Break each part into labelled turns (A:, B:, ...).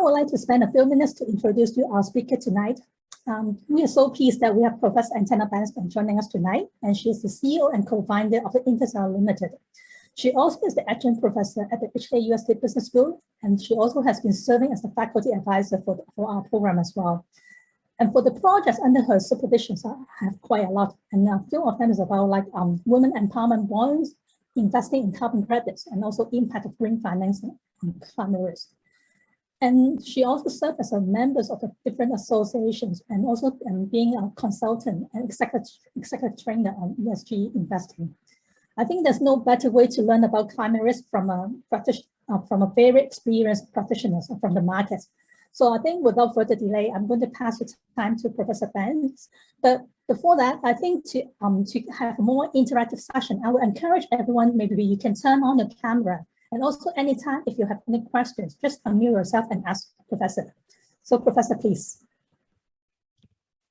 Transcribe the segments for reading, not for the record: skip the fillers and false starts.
A: would like to spend a few minutes to introduce you our speaker tonight. We are so pleased that we have Prof Entela Benz joining us tonight, and she is the CEO and co-founder of the Intensel Limited. She also is the adjunct professor at the HKUST Business School, and she also has been serving as the faculty advisor for our program as well. And for the projects under her supervision, so I have quite a lot, and a few of them is about like women empowerment bonds, investing in carbon credits, and also impact of green financing on climate risk. And she also served as a member of the different associations, and also being a consultant and executive trainer on ESG investing. I think there's no better way to learn about climate risk from a very experienced practitioner from the market. So I think without further delay, I'm going to pass the time to Professor Benz. But before that, I think to have a more interactive session, I would encourage everyone, maybe you can turn on your camera. And also anytime, if you have any questions, just unmute yourself and ask Professor. So Professor, please.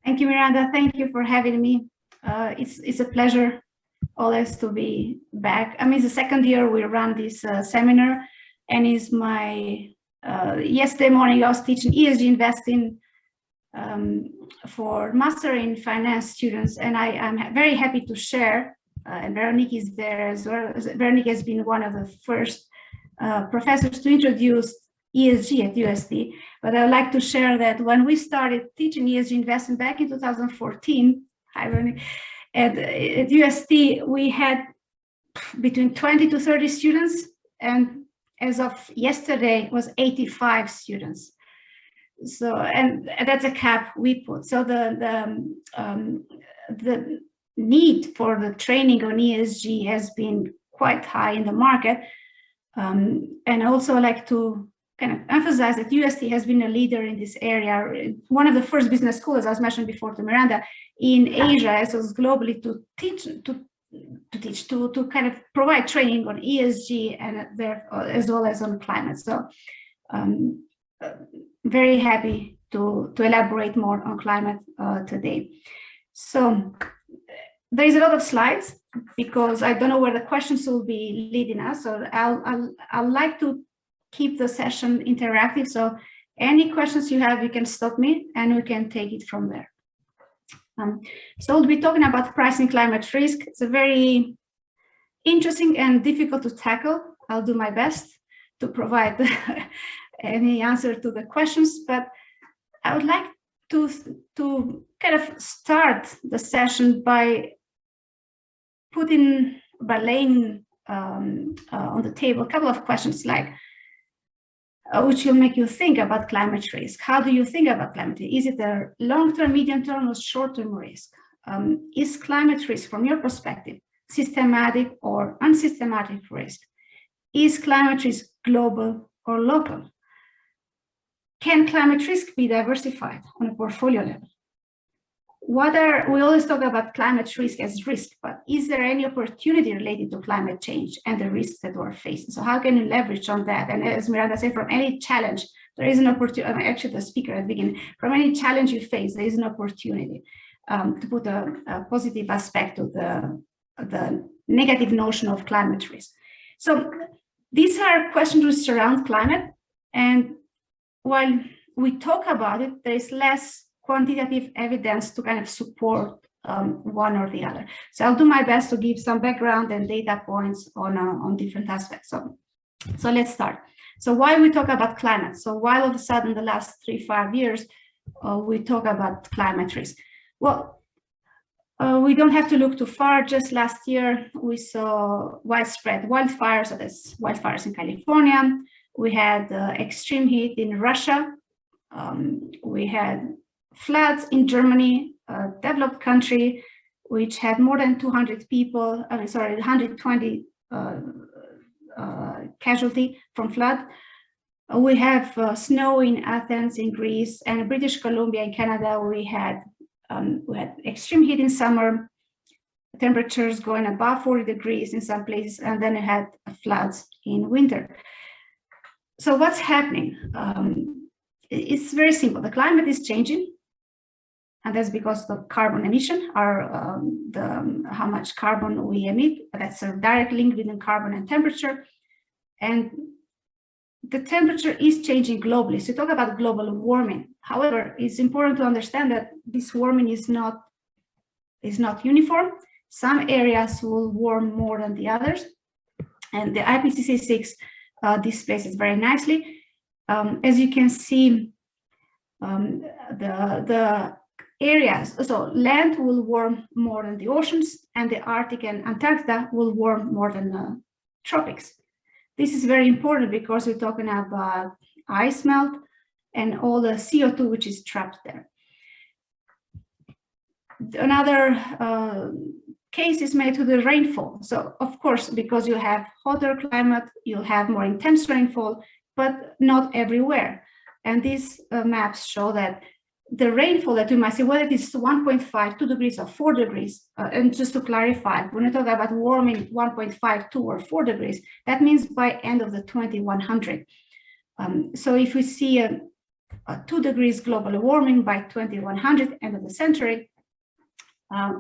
B: Thank you, Miranda. Thank you for having me. It's a pleasure always to be back. I mean, it's the second year we run this seminar, and it's my yesterday morning I was teaching ESG investing for Master in Finance students, and I'm very happy to share, and Veronique is there as well. Veronique has been one of the first professors to introduce ESG at UST, but I would like to share that when we started teaching ESG investing back in 2014, at UST, we had between 20 to 30 students, and as of yesterday, it was 85 students. So, and that's a cap we put. So the need for the training on ESG has been quite high in the market. And also like to kind of emphasize that UST has been a leader in this area. One of the first business schools, as I was mentioned before to Miranda, in Asia, as well as globally, to kind of provide training on ESG and there as well as on climate. So very happy to elaborate more on climate today. So there is a lot of slides because I don't know where the questions will be leading us. So I'd like to keep the session interactive. So any questions you have, you can stop me and we can take it from there. So we'll be talking about pricing climate risk. It's a very interesting and difficult to tackle. I'll do my best to provide any answer to the questions, but I would like to kind of start the session by laying on the table a couple of questions like, which will make you think about climate risk. How do you think about climate risk? Is it a long-term, medium-term, or short-term risk? Is climate risk, from your perspective, systematic or unsystematic risk? Is climate risk global or local? Can climate risk be diversified on a portfolio level? We always talk about climate risk as risk, but is there any opportunity related to climate change and the risks that we're facing? So how can you leverage on that? And as Miranda said, from any challenge, there is an opportunity. Actually, the speaker at the beginning, from any challenge you face, there is an opportunity to put a positive aspect to the negative notion of climate risk. So these are questions which surround climate, and while we talk about it, there is less quantitative evidence to kind of support one or the other. So I'll do my best to give some background and data points on different aspects. So let's start. So why we talk about climate? So why all of a sudden the last 3-5 years we talk about climate risk? Well, we don't have to look too far. Just last year we saw widespread wildfires, so that's wildfires in California. We had extreme heat in Russia. We had floods in Germany, a developed country, which had more than 200 people, 120 casualty from flood. We have snow in Athens in Greece, and British Columbia in Canada. We had extreme heat in summer, temperatures going above 40 degrees in some places, and then it had floods in winter. So what's happening? It's very simple. The climate is changing, and that's because the carbon emission are how much carbon we emit. That's a direct link between carbon and temperature. And the temperature is changing globally. So you talk about global warming. However, it's important to understand that this warming is not uniform. Some areas will warm more than the others. And the IPCC6 displays it very nicely. As you can see, the areas, so land will warm more than the oceans, and the Arctic and Antarctica will warm more than the tropics. This is very important because we're talking about ice melt and all the CO2 which is trapped there. Another case is made to the rainfall. So of course, because you have hotter climate, you'll have more intense rainfall, but not everywhere. And these maps show that the rainfall that you might see, whether it is 1.5, 2 degrees or 4 degrees, and just to clarify, when you talk about warming 1.5, 2 or 4 degrees, that means by end of the 2100. So if we see a 2 degrees global warming by 2100, end of the century,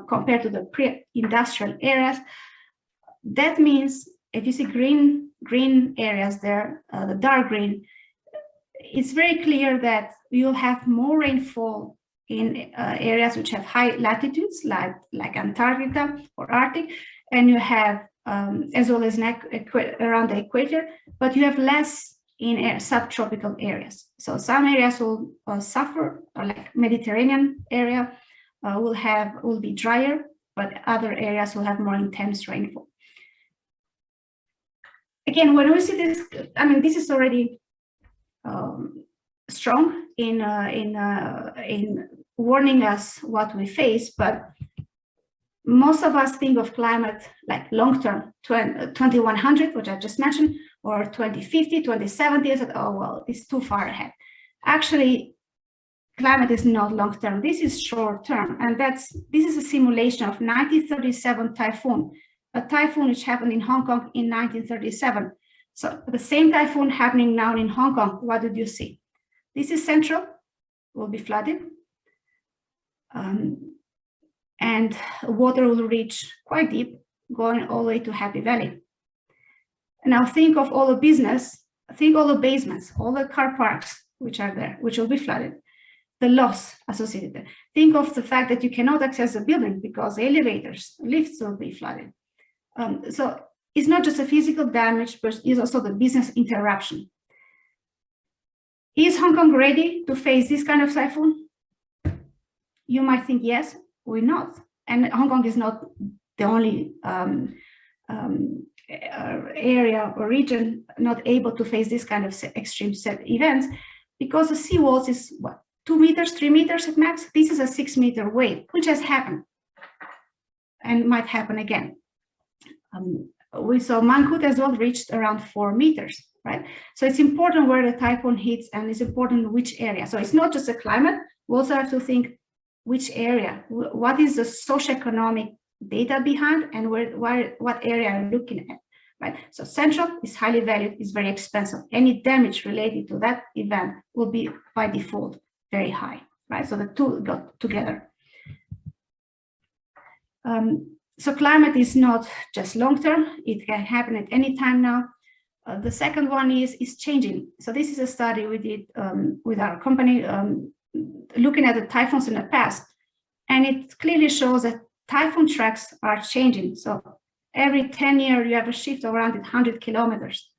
B: compared to the pre-industrial eras, that means if you see green areas there, the dark green, it's very clear that you'll have more rainfall in areas which have high latitudes, like Antarctica or Arctic, and you have as well as around the equator, but you have less in subtropical areas. So some areas will suffer, or like Mediterranean area will be drier, but other areas will have more intense rainfall. Again, when we see this, I mean, this is already strong in warning us what we face, but most of us think of climate like long-term, 2100, which I just mentioned, or 2050, 2070. I said, oh, well, it's too far ahead. Actually, climate is not long-term. This is short-term, and this is a simulation of 1937 typhoon, a typhoon which happened in Hong Kong in 1937. So the same typhoon happening now in Hong Kong, what did you see? This is central, will be flooded. And water will reach quite deep, going all the way to Happy Valley. And now think of all the business, think all the basements, all the car parks which are there, which will be flooded, the loss associated there. Think of the fact that you cannot access the building because the elevators, lifts will be flooded. So it's not just a physical damage, but it's also the business interruption. Is Hong Kong ready to face this kind of typhoon? You might think yes, we're not. And Hong Kong is not the only area or region not able to face this kind of extreme set events, because the seawalls is what, 2 meters, 3 meters at max? This is a 6-meter wave, which has happened and might happen again. We saw Mangkhut as well reached around 4 meters, right? So it's important where the typhoon hits, and it's important which area. So it's not just the climate, we also have to think which area, what is the socioeconomic data behind, and what area are you looking at, right? So central is highly valued, is very expensive. Any damage related to that event will be by default very high, right? So the two go together. So climate is not just long-term, it can happen at any time now. The second one is changing. So this is a study we did with our company, looking at the typhoons in the past, and it clearly shows that typhoon tracks are changing. So every 10 years, you have a shift around 100 kilometers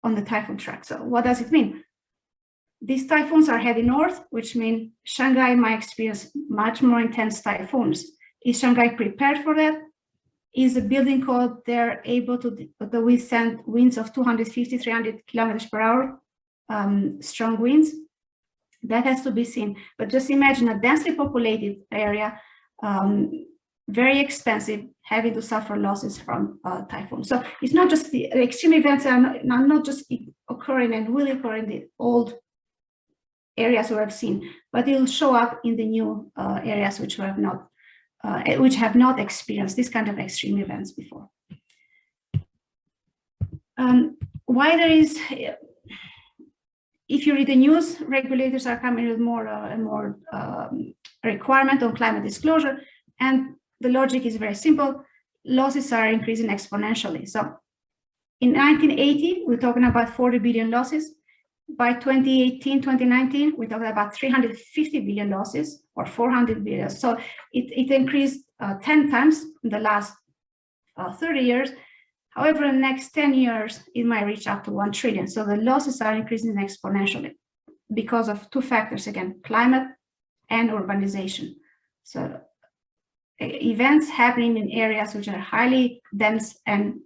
B: on the typhoon track. So what does it mean? These typhoons are heading north, which means Shanghai might experience much more intense typhoons. Is Shanghai prepared for that? Is the building code there able to withstand winds of 250, 300 kilometers per hour, strong winds? That has to be seen. But just imagine a densely populated area, very expensive, having to suffer losses from typhoon. So it's not just the extreme events are not just occurring and will occur in the old areas we have seen, but it will show up in the new areas which have not experienced this kind of extreme events before. Why there is, if you read the news, regulators are coming with more requirement on climate disclosure, and the logic is very simple. Losses are increasing exponentially. So In 1980, we're talking about 40 billion losses. By 2018, 2019, we're talking about 350 billion losses or 400 billion. So it increased 10 times in the last 30 years. However, in the next 10 years, it might reach up to 1 trillion. So the losses are increasing exponentially because of two factors, again, climate and urbanization. So events happening in areas which are highly dense and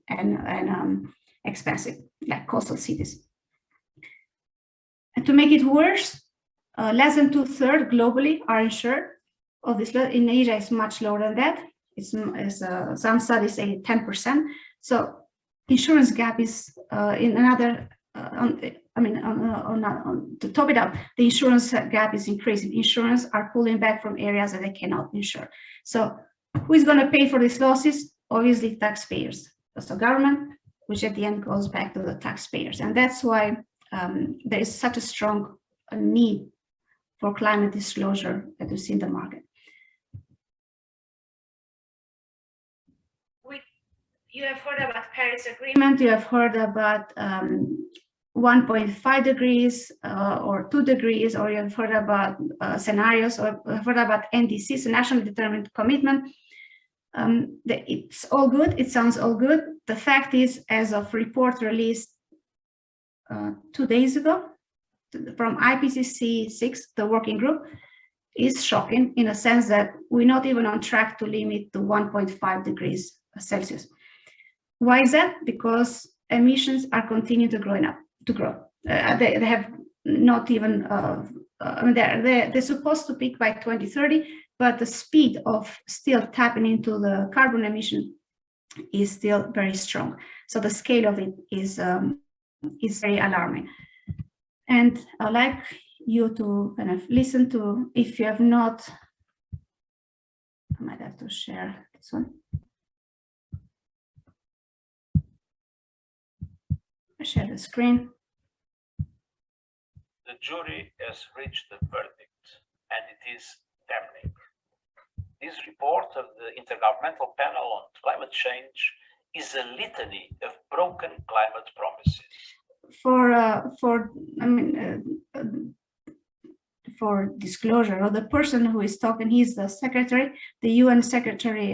B: expensive, like coastal cities. And to make it worse, less than 2/3 globally are insured. Obviously, in Asia, it's much lower than that. It's some studies say 10%. So insurance gap is in another. To top it up, the insurance gap is increasing. Insurance are pulling back from areas that they cannot insure. So who is going to pay for these losses? Obviously, taxpayers. So government, which at the end goes back to the taxpayers. And that's why there is such a strong need for climate disclosure that we see in the market. You have heard about Paris Agreement. You have heard about 1.5 degrees or 2 degrees, or you have heard about scenarios, or have heard about NDCs, Nationally Determined Commitment. It's all good. It sounds all good. The fact is, as of report released 2 days ago from IPCC 6, the working group, is shocking in a sense that we're not even on track to limit to 1.5 degrees Celsius. Why is that? Because emissions are continuing to grow. They have not even. They're supposed to peak by 2030, but the speed of still tapping into the carbon emission is still very strong. So the scale of it is very alarming. And I'd like you to kind of listen to, if you have not, I might have to share this one. Share the screen.
C: The jury has reached a verdict, and it is damning. This report of the Intergovernmental Panel on Climate Change is a litany of broken climate promises. For disclosure, or the person who is talking, he's the secretary, the UN Secretary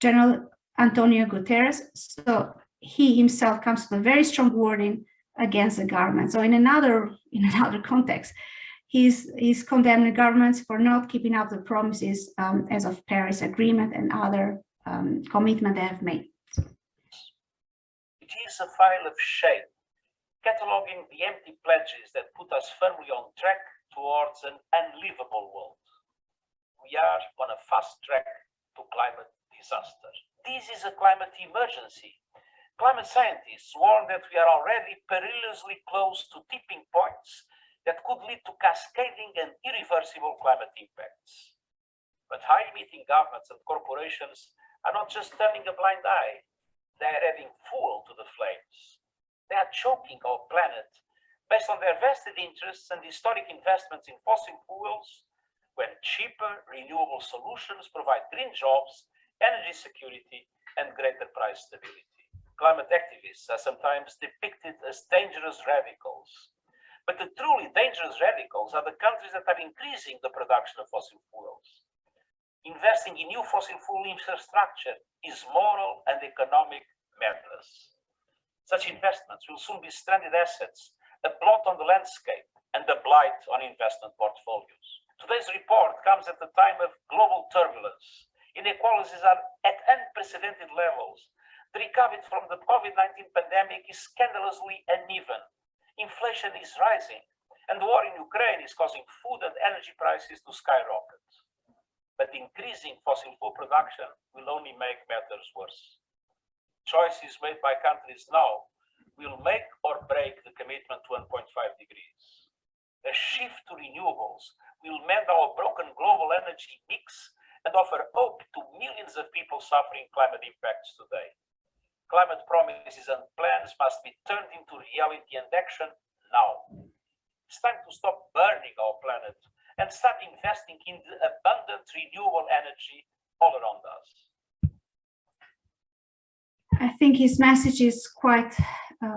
C: General Antonio Guterres. So he himself comes with a very strong wording against the government. So in another context, he's condemning governments for not keeping up the promises as of Paris Agreement and other commitment they have made. It is a file of shame, cataloging the empty pledges that put us firmly on track towards an unlivable world. We are on a fast track to climate disaster. This is a climate emergency. Climate scientists warn that we are already perilously close to tipping points that could lead to cascading and irreversible climate impacts. But high-emitting governments and corporations are not just turning a blind eye, they are adding fuel to the flames. They are choking our planet based on their vested interests and historic investments in fossil fuels, when cheaper, renewable solutions provide green jobs, energy security, and greater price stability. Climate activists are sometimes depicted as dangerous radicals. But the truly dangerous radicals are the countries that are increasing the production of fossil fuels. Investing in new fossil fuel infrastructure is moral and economic madness. Such investments will soon be stranded assets, a blot on the landscape, and a blight on investment portfolios. Today's report comes at a time of global turbulence. Inequalities are at unprecedented levels. The recovery from the COVID-19 pandemic is scandalously uneven. Inflation is rising, and the war in Ukraine is causing food and energy prices to skyrocket. But increasing fossil fuel production will only make matters worse. Choices made by countries now will make or break the commitment to 1.5 degrees. A shift to renewables will mend our broken global energy mix and offer hope to millions of people suffering climate impacts today. Climate promises and plans must be turned into reality and action now. It's time to stop burning our planet and start investing in the abundant renewable energy all around us. I think his message is quite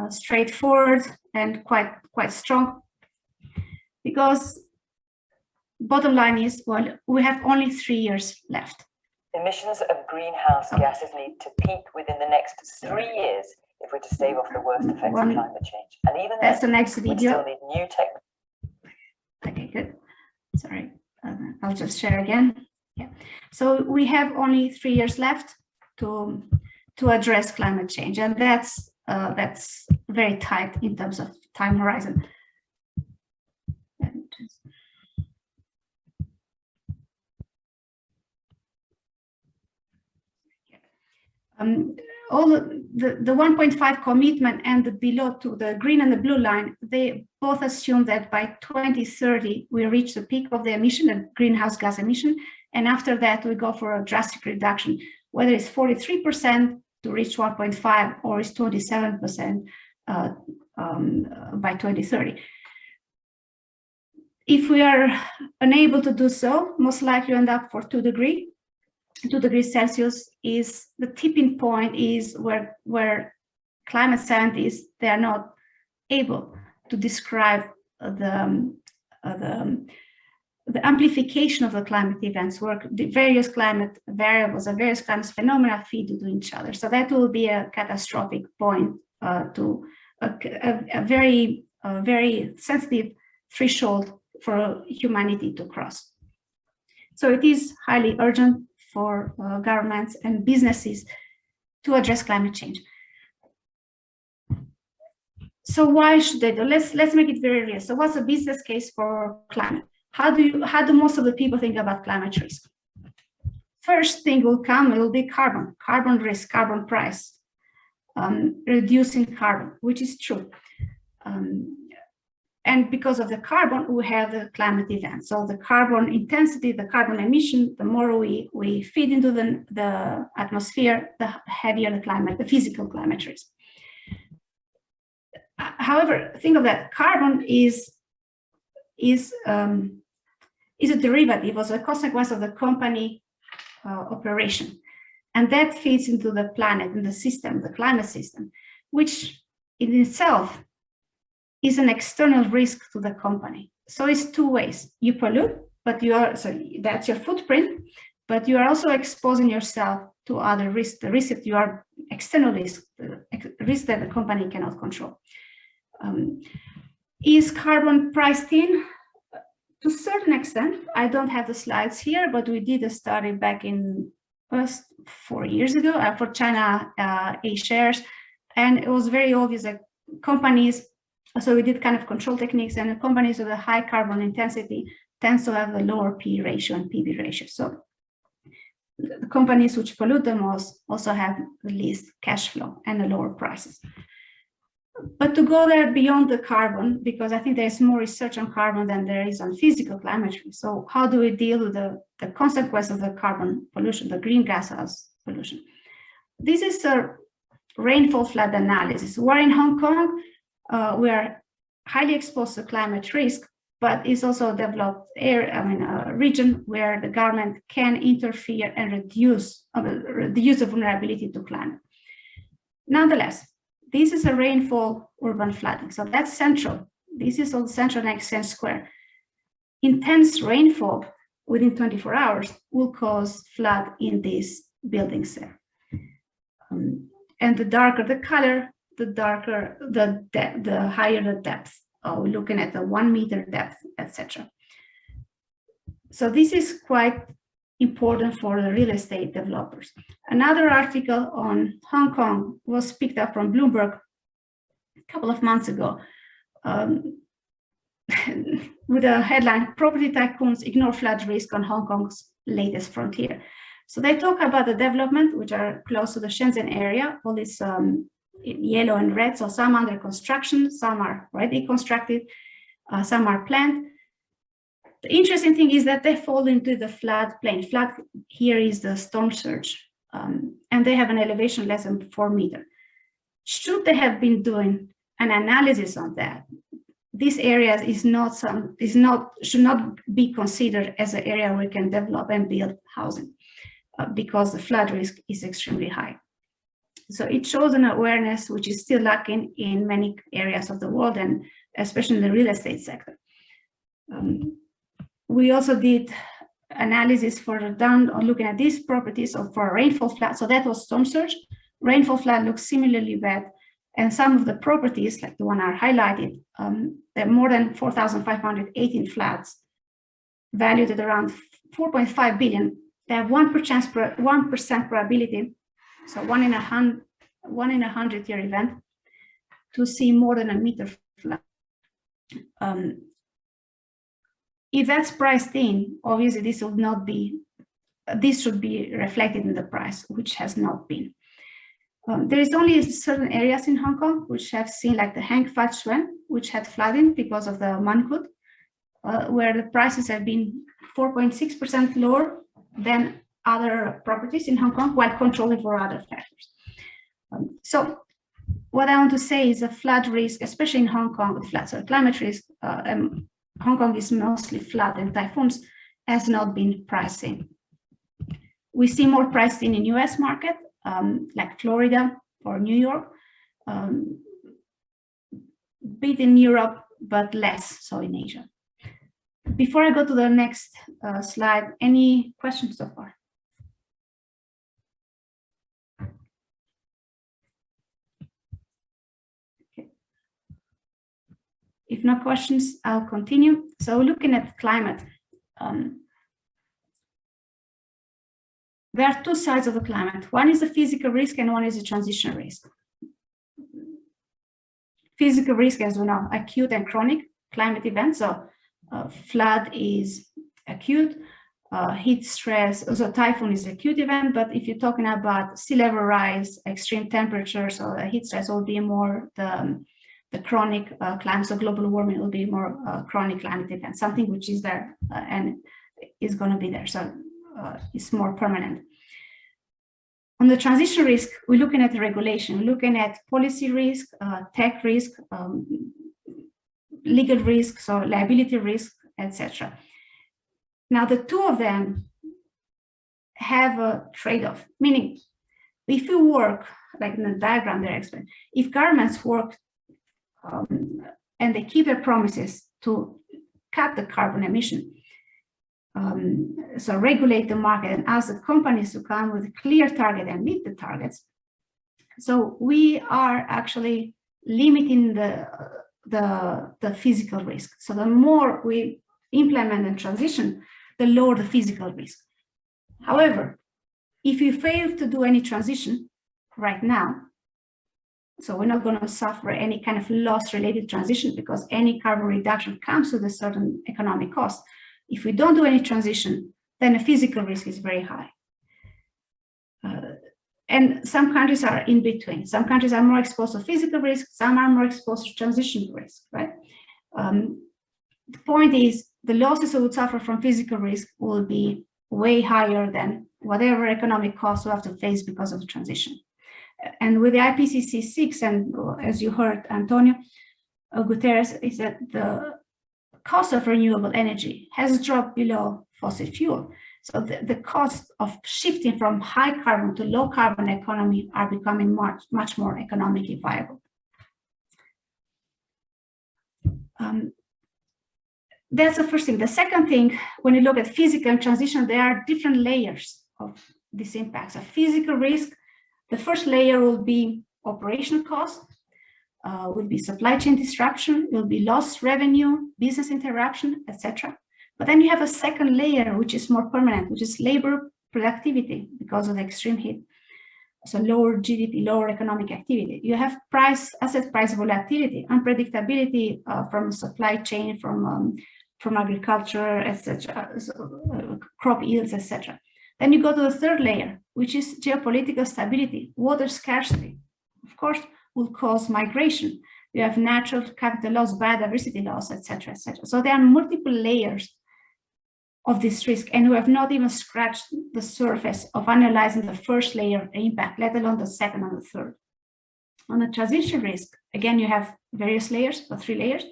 C: straightforward and quite strong, because bottom line is, well, we have only 3 years left.
D: Emissions of greenhouse gases need to peak within the next 3 years if we're to stave off the worst effects of climate change. And even
C: that's
D: then,
C: the next video.
D: we still need new technology.
C: Okay, good. Sorry, I'll just share again. Yeah. So we have only 3 years left to address climate change, and that's very tight in terms of time horizon. All the 1.5 commitment and the below to the green and the blue line, they both assume that by 2030 we reach the peak of the emission and greenhouse gas emission, and after that we go for a drastic reduction, whether it's 43% to reach 1.5 or it's 27% by 2030. If we are unable to do so, most likely end up for 2 degrees Celsius is the tipping point, is where climate scientists, they are not able to describe the amplification of the climate events, where the various climate variables and various climate phenomena feed into each other. So that will be a catastrophic point to a very sensitive threshold for humanity to cross. So it is highly urgent for governments and businesses to address climate change. So why should they do? Let's make it very real. So what's the business case for climate? How do most of the people think about climate risk? First thing will come, it will be carbon risk, carbon price, reducing carbon, which is true. And because of the carbon, we have the climate event. So the carbon intensity, the carbon emission, the more we feed into the atmosphere, the heavier the physical climate risk. However, think of that, carbon is a derivative, as a consequence of the company operation. And that feeds into the planet and the system, the climate system, which in itself is an external risk to the company. So it's 2 ways. You pollute, but that's your footprint, but you are also exposing yourself to other risks, the risk that you are external risk, the risk that the company cannot control. Is carbon priced in? To a certain extent. I don't have the slides here, but we did a study back in 4 years ago for China A shares, and it was very obvious that companies, so we did kind of control techniques, and the companies with a high carbon intensity tends to have a lower P ratio and PB ratio. So the companies which pollute the most also have the least cash flow and the lower prices. But to go there beyond the carbon, because I think there's more research on carbon than there is on physical climate change. So how do we deal with the consequence of the carbon pollution, the greenhouse gas pollution? This is a rainfall flood analysis. We're in Hong Kong. We are highly exposed to climate risk, but it's also a developed area, region where the government can interfere and reduce the vulnerability to climate. Nonetheless, this is a rainfall urban flooding. So that's central. This is on Central and Exchange Square. Intense rainfall within 24 hours will cause flood in these buildings there. And the darker the color, the higher the depth. We're looking at the 1 meter depth, etc. So this is quite important for the real estate developers. Another article on Hong Kong was picked up from Bloomberg a couple of months ago with a headline, "Property Tycoons Ignore Flood Risk on Hong Kong's Latest Frontier." So they talk about the development, which are close to the Shenzhen area, all this yellow and red, so some under construction, some are already constructed, some are planned. The interesting thing is that they fall into the floodplain. Flood here is the storm surge, and they have an elevation less than 4 meters. Should they have been doing an analysis on that, this area should not be considered as an area where we can develop and build housing because the flood risk is extremely high. So it shows an awareness which is still lacking in many areas of the world, and especially in the real estate sector. We also did analysis further down on looking at these properties of for rainfall flood. So that was storm surge. Rainfall flood looks similarly bad. And some of the properties, like the one I highlighted, there are more than 4,518 floods, valued at around 4.5 billion. They have 1% probability, so 1 in a 100-year event, to see more than a meter flood. If that's priced in, obviously this will not be. This should be reflected in the price, which has not been. There is only certain areas in Hong Kong which have seen, like the Hang Fat Shui, which had flooding because of the Mankut, where the prices have been 4.6% lower than other properties in Hong Kong, while controlling for other factors. So what I want to say is a flood risk, especially in Hong Kong, with floods or climate risk, Hong Kong is mostly flood and typhoons, has not been priced in. We see more priced in US market, like Florida or New York, bit in Europe, but less so in Asia. Before I go to the next slide, any questions so far? Okay. If no questions, I'll continue. So looking at climate, there are two sides of the climate. One is the physical risk and one is the transition risk. Physical risk, as we know, acute and chronic climate events. So flood is acute, heat stress, so typhoon is acute event, but if you're talking about sea level rise, extreme temperatures, or heat stress will be more the chronic climate, so global warming will be more chronic climate event, something which is there and is going to be there. So it's more permanent. On the transition risk, we're looking at the regulation, we're looking at policy risk, tech risk, legal risk, so liability risk, etc. Now, the two of them have a trade-off, meaning if you work, like in the diagram there explained, if governments work and they keep their promises to cut the carbon emission, so regulate the market and ask the companies to come with a clear target and meet the targets. So we are actually limiting the physical risk. So the more we implement and transition, the lower the physical risk. However, if you fail to do any transition right now, so we're not going to suffer any kind of loss-related transition because any carbon reduction comes with a certain economic cost. If we don't do any transition, then the physical risk is very high. And some countries are in between. Some countries are more exposed to physical risk, some are more exposed to transition risk, right? The point is, the losses we would suffer from physical risk will be way higher than whatever economic costs we have to face because of the transition. And with the IPCC 6, and as you heard, Antonio Guterres, is that the cost of renewable energy has dropped below fossil fuel. So the cost of shifting from high carbon to low carbon economy are becoming much more economically viable. That's the first thing. The second thing, when you look at physical and transition, there are different layers of this impact. So physical risk, the first layer will be operational cost, will be supply chain disruption, will be lost revenue, business interruption, etc. But then you have a second layer, which is more permanent, which is labor productivity because of the extreme heat. So lower GDP, lower economic activity. You have asset price volatility, unpredictability from supply chain, from agriculture, etc., crop yields, etc. Then you go to the third layer, which is geopolitical stability, water scarcity. Of course, will cause migration. You have natural capital loss, biodiversity loss, etc., etc. So there are multiple layers of this risk, and we have not even scratched the surface of analyzing the first layer impact, let alone the second and the third. On the transition risk, again, you have various layers, or 3 layers,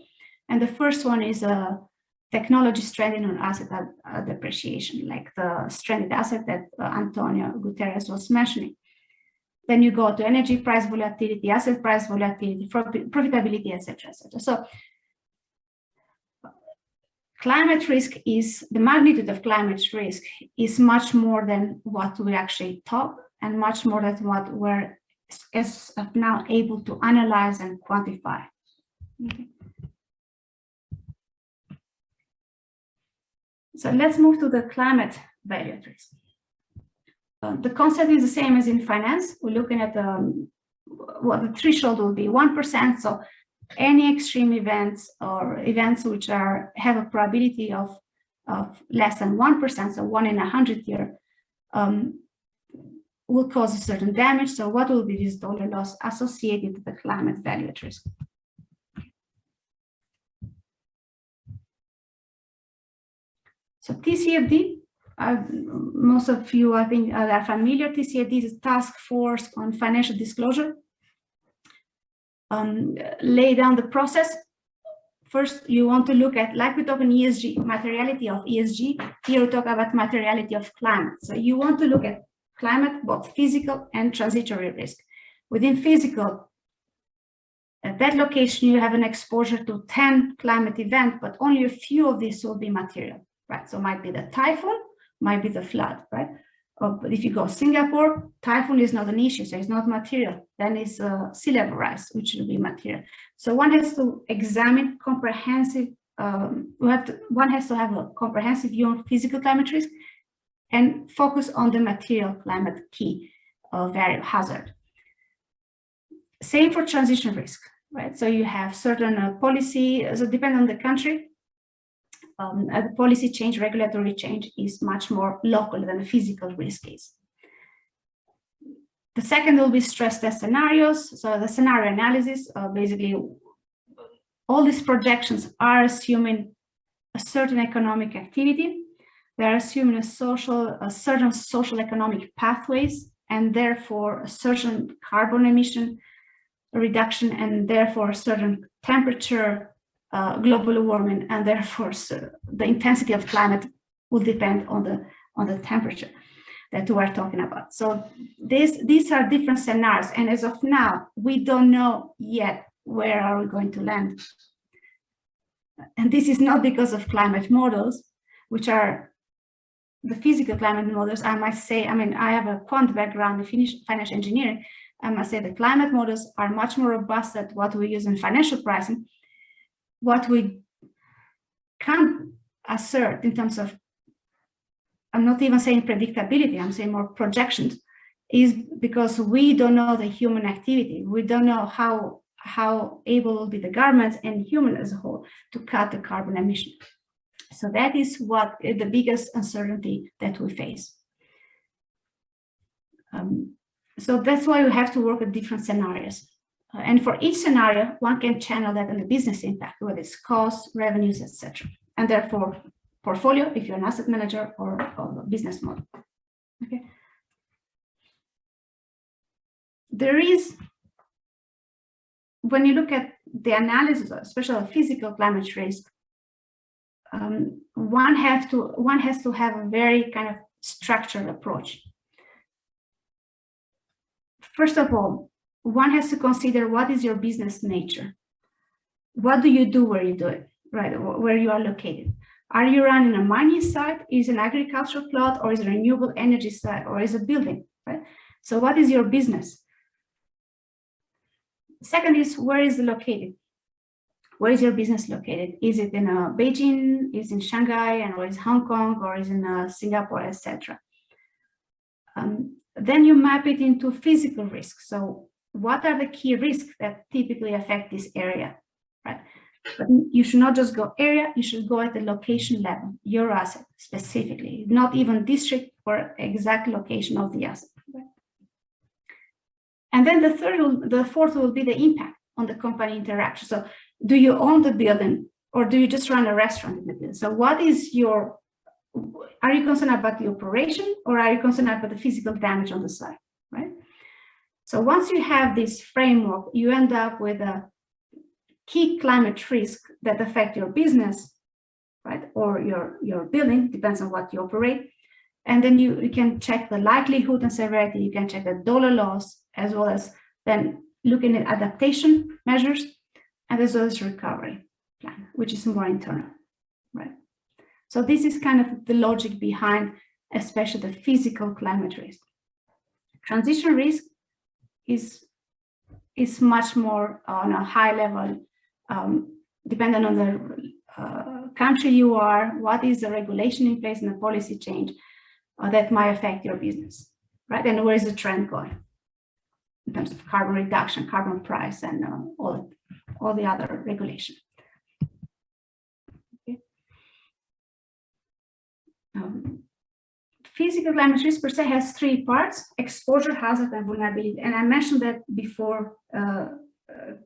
C: and the first one is technology stranded on asset depreciation, like the stranded asset that Antonio Guterres was mentioning. Then you go to energy price volatility, asset price volatility, profitability, etc., etc. So climate risk is, the magnitude of climate risk is much more than what we actually thought, and much more than what we're as of now able to analyze and quantify. Okay. So let's move to the climate value at risk. The concept is the same as in finance. We're looking at what the threshold will be, 1%. So any extreme events or events which have a probability of less than 1%, so 1 in 100 year, will cause a certain damage. So what will be this dollar loss associated with the climate value at risk? So TCFD, most of you, I think, are familiar. TCFD is a task force on financial disclosure. Lay down the process. First, you want to look at, like we talk in ESG, materiality of ESG. Here we talk about materiality of climate. So you want to look at climate, both physical and transitory risk. Within physical, at that location, you have an exposure to 10 climate events, but only a few of these will be material, right? So it might be the typhoon, might be the flood, right? But if you go Singapore, typhoon is not an issue, so it's not material. Then it's sea level rise, which will be material. So one has to examine comprehensive, one has to have a comprehensive view on physical climate risk and focus on the material climate key variable hazard. Same for transition risk, right? So you have certain policy, so depending on the country, the policy change, regulatory change is much more local than the physical risk is. The second will be stress test scenarios. So the scenario analysis, basically, all these projections are assuming a certain economic activity. They're assuming a certain social economic pathways, and therefore a certain carbon emission reduction, and therefore a certain temperature, global warming, and therefore the intensity of climate will depend on the temperature that we're talking about. So these are different scenarios, and as of now, we don't know yet where are we going to land. And this is not because of climate models, which are the physical climate models. I must say, I mean, I have a quant background in financial engineering. I must say the climate models are much more robust than what we use in financial pricing. What we can't assert in terms of, I'm not even saying predictability, I'm saying more projections, is because we don't know the human activity. We don't know how able will be the governments and human as a whole to cut the carbon emission. So that is what the biggest uncertainty that we face. So that's why we have to work with different scenarios. And for each scenario, one can channel that in the business impact, whether it's costs, revenues, etc. And therefore, portfolio, if you're an asset manager or a business model. Okay. There is, when you look at the analysis, especially physical climate risk, one has to have a very kind of structured approach. First of all, one has to consider what is your business nature. What do you do where you do it, right? Where you are located. Are you running a mining site? Is it an agricultural plot, or is it a renewable energy site, or is it a building, right? So what is your business? Second is, where is it located? Where is your business located? Is it in Beijing, is it in Shanghai, or is it Hong Kong, or is it in Singapore, etc. Then you map it into physical risks. So what are the key risks that typically affect this area, right? But you should not just go area, you should go at the location level, your asset specifically, not even district or exact location of the asset. Right? And then the fourth will be the impact on the company interaction. So do you own the building, or do you just run a restaurant in the building? So what is your, are you concerned about the operation, or are you concerned about the physical damage on the site, right? So once you have this framework, you end up with a key climate risk that affect your business, right? Or your building, depends on what you operate. And then you can check the likelihood and severity, you can check the dollar loss,
B: as well as then looking at adaptation measures, and as well as recovery plan, which is more internal, right? So this is kind of the logic behind, especially the physical climate risk. Transition risk is much more on a high level, depending on the country you are, what is the regulation in place and the policy change that might affect your business, right? And where is the trend going in terms of carbon reduction, carbon price, and all the other regulation. Okay. Physical climate risk per se has three parts: exposure, hazard, and vulnerability. And I mentioned that before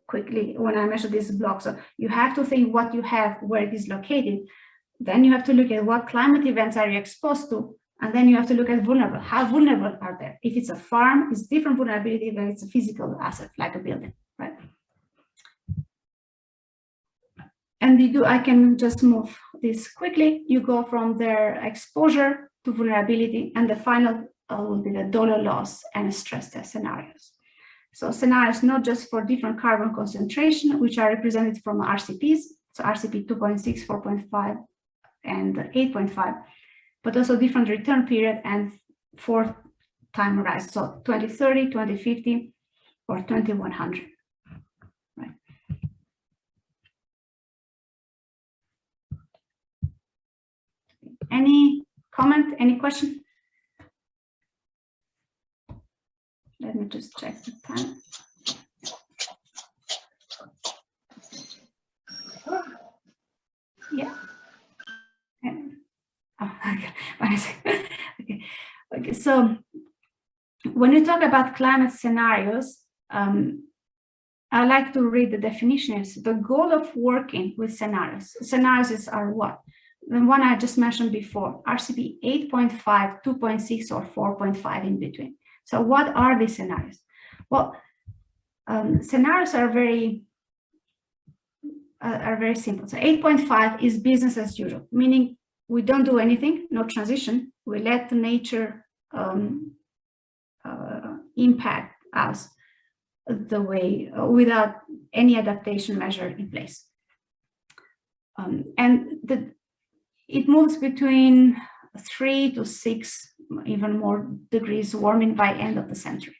B: quickly when I mentioned this block. So you have to think what you have, where it is located. Then you have to look at what climate events are you exposed to. And then you have to look at vulnerable. How vulnerable are they? If it's a farm, it's different vulnerability than it's a physical asset, like a building, right? And I can just move this quickly. You go from their exposure to vulnerability, and the final will be the dollar loss and stress test scenarios. So scenarios not just for different carbon concentration, which are represented from RCPs, so RCP 2.6, 4.5, and 8.5, but also different return period and 4 time horizon, so 2030, 2050, or 2100. Right. Any comment, any question? Let me just check the time. Yeah. Okay. So when you talk about climate scenarios, I like to read the definitions. The goal of working with scenarios. Scenarios are what? The one I just mentioned before, RCP 8.5, 2.6, or 4.5 in between. So what are these scenarios? Well, scenarios are very simple. So 8.5 is business as usual, meaning we don't do anything, no transition. We let the nature impact us the way without any adaptation measure in place. It moves between 3 to 6, even more degrees warming by end of the century.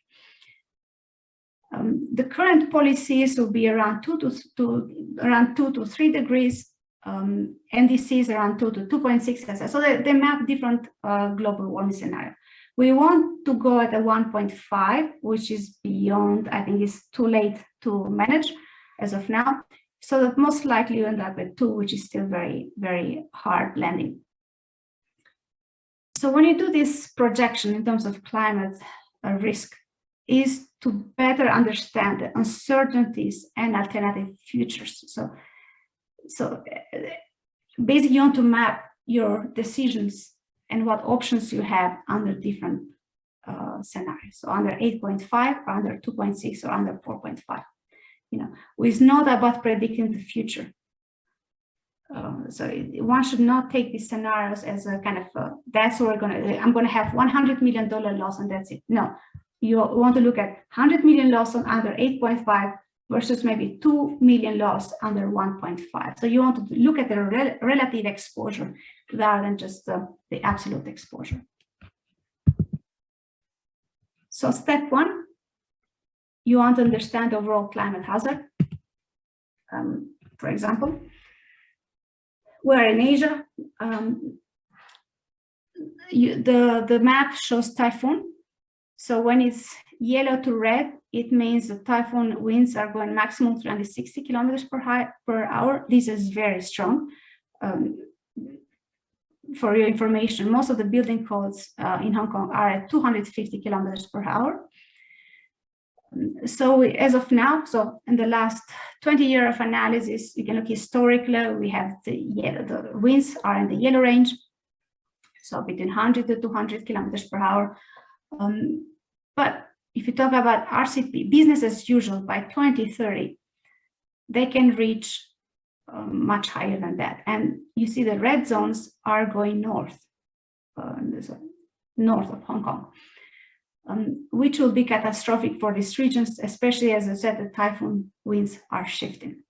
B: The current policies will be around 2 to 3 degrees. NDCs around 2 to 2.6. So they map different global warming scenario. We want to go at a 1.5, which is beyond, I think it's too late to manage as of now. So that most likely you end up at 2, which is still very, very hard landing. So when you do this projection in terms of climate risk, is to better understand the uncertainties and alternative futures. So basically you want to map your decisions and what options you have under different scenarios. So under 8.5 or under 2.6 or under 4.5. You know, it's not about predicting the future. So one should not take these scenarios as a kind of, that's what I'm going to have $100 million loss and that's it. No, you want to look at 100 million loss on under 8.5 versus maybe 2 million loss under 1.5. So you want to look at the relative exposure rather than just the absolute exposure. So step 1, you want to understand the overall climate hazard. For example, we're in Asia. The map shows typhoon. So when it's yellow to red, it means the typhoon winds are going maximum 360 kilometers per hour. This is very strong. For your information, most of the building codes in Hong Kong are at 250 kilometers per hour. So as of now, so in the last 20 years of analysis, you can look historically, we have the winds are in the yellow range. So between 100 to 200 kilometers per hour. But if you talk about RCP, business as usual, by 2030, they can reach much higher than that. And you see the red zones are going north, north of Hong Kong.
C: which will be catastrophic for these regions, especially as I said, the typhoon winds are shifting.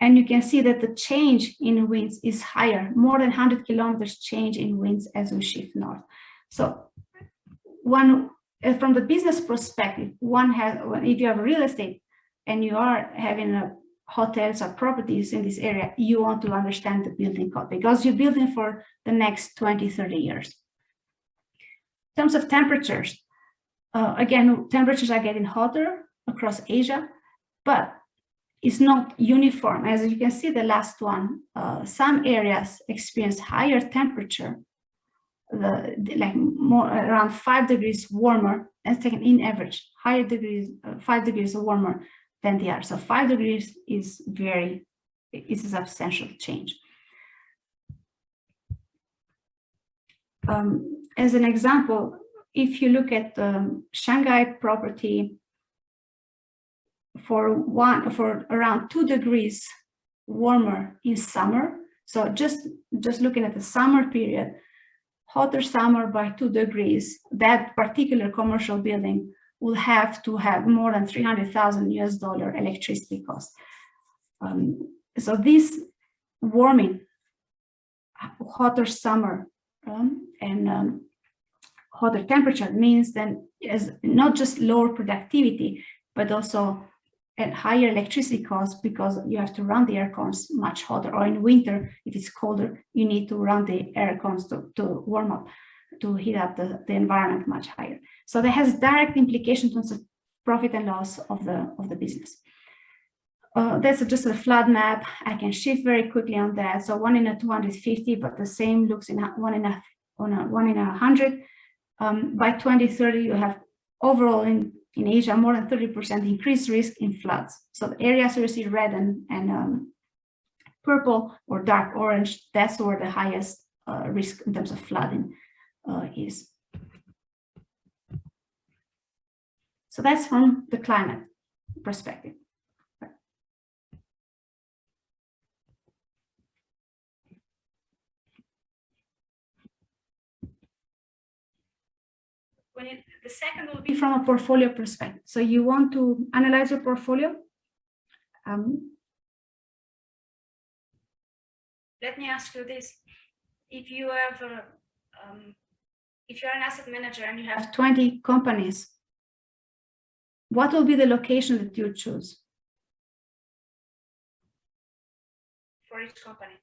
C: And you can see that the change in winds is higher, more than 100 kilometers change in winds as we shift north. So from the business perspective, if you have real estate and you are having hotels or properties in this area, you want to understand the building code because you're building for the next 20, 30 years. In terms of temperatures, again, temperatures are getting hotter across Asia, but it's not uniform. As you can see, the last one, some areas experience higher temperature, like more around 5 degrees warmer, and taken in average, 5 degrees warmer than the other. So 5 degrees is a substantial change. As an example, if you look at the Shanghai property, for around 2 degrees warmer in summer. So just looking at the summer period, hotter summer by 2 degrees, that particular commercial building will have to have more than $300,000 US electricity cost. So this warming, hotter summer and hotter temperature means then is not just lower productivity, but also at higher electricity costs because you have to run the air cons much hotter, or in winter, if it's colder, you need to run the air cons to warm up, to heat up the environment much higher. So that has direct implications on the profit and loss of the business. That's just a flood map. I can shift very quickly on that. So 1 in a 250, but the same looks in 1 in a 100. By 2030, you have overall in Asia, more than 30% increased risk in floods. So the areas where you see red and purple or dark orange, that's where the highest risk in terms of flooding is. So that's from the climate perspective. The second will be from a portfolio perspective. So you want to analyze your portfolio. Let me ask you this: if you have, if you're an asset manager and you have 20 companies, what will be the location that you choose for each company?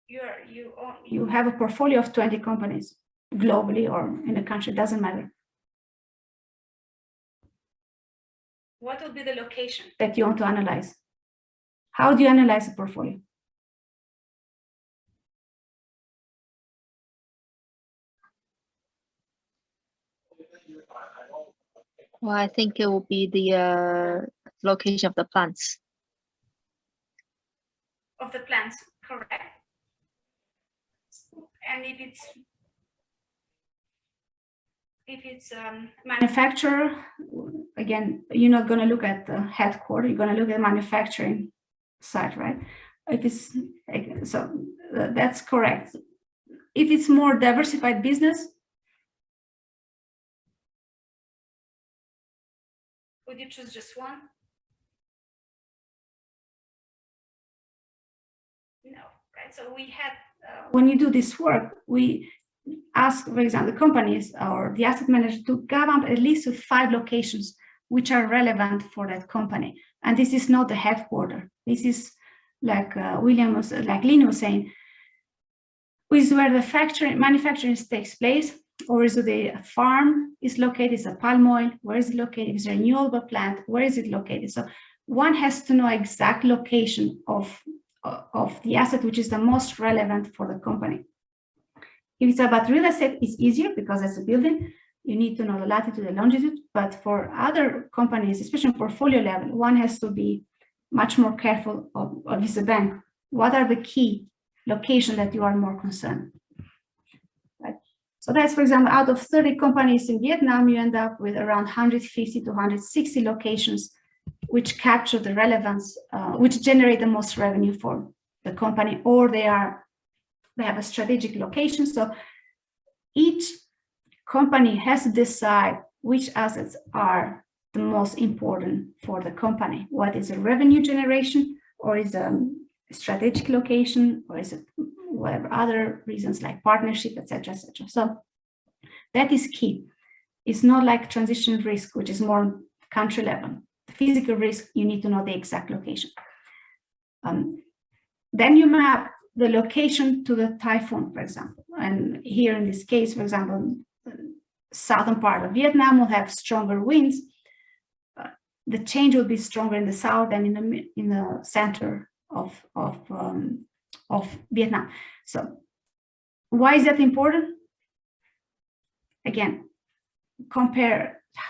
C: You have a portfolio of 20 companies. Globally or in the country, doesn't matter. What would be the location that you want to analyze? How do you analyze a portfolio?
E: Well, I think it will be the location of the plants.
C: Of the plants, correct. And if it's manufacturer, again, you're not going to look at the headquarters, you're going to look at manufacturing site, right? If it's, so that's correct. If it's more diversified business, would you choose just one? No, right? So we had, when you do this work, we ask, for example, the companies or the asset manager to come up at least with 5 locations which are relevant for that company. And this is not the headquarters. This is like Lynn was saying, is where the manufacturing takes place, or is it the farm is located? Is a palm oil? Where is it located? Is it a renewable plant? Where is it located? So one has to know exact location of the asset which is the most relevant for the company. If it's about real estate, it's easier because it's a building. You need to know the latitude and longitude. But for other companies, especially portfolio level, one has to be much more careful of as a bank. What are the key locations that you are more concerned? Right. So that's, for example, out of 30 companies in Vietnam, you end up with around 150 to 160 locations which capture the relevance, which generate the most revenue for the company, or they have a strategic location. So each company has to decide which assets are the most important for the company. What is a revenue generation, or is a strategic location, or is it whatever other reasons like partnership, etc., etc. So that is key. It's not like transition risk, which is more country level. The physical risk, you need to know the exact location. Then you map the location to the typhoon, for example. And here in this case, for example, the southern part of Vietnam will have stronger winds. The change will be stronger in the south than in the center of Vietnam. So why is that important? Again, compare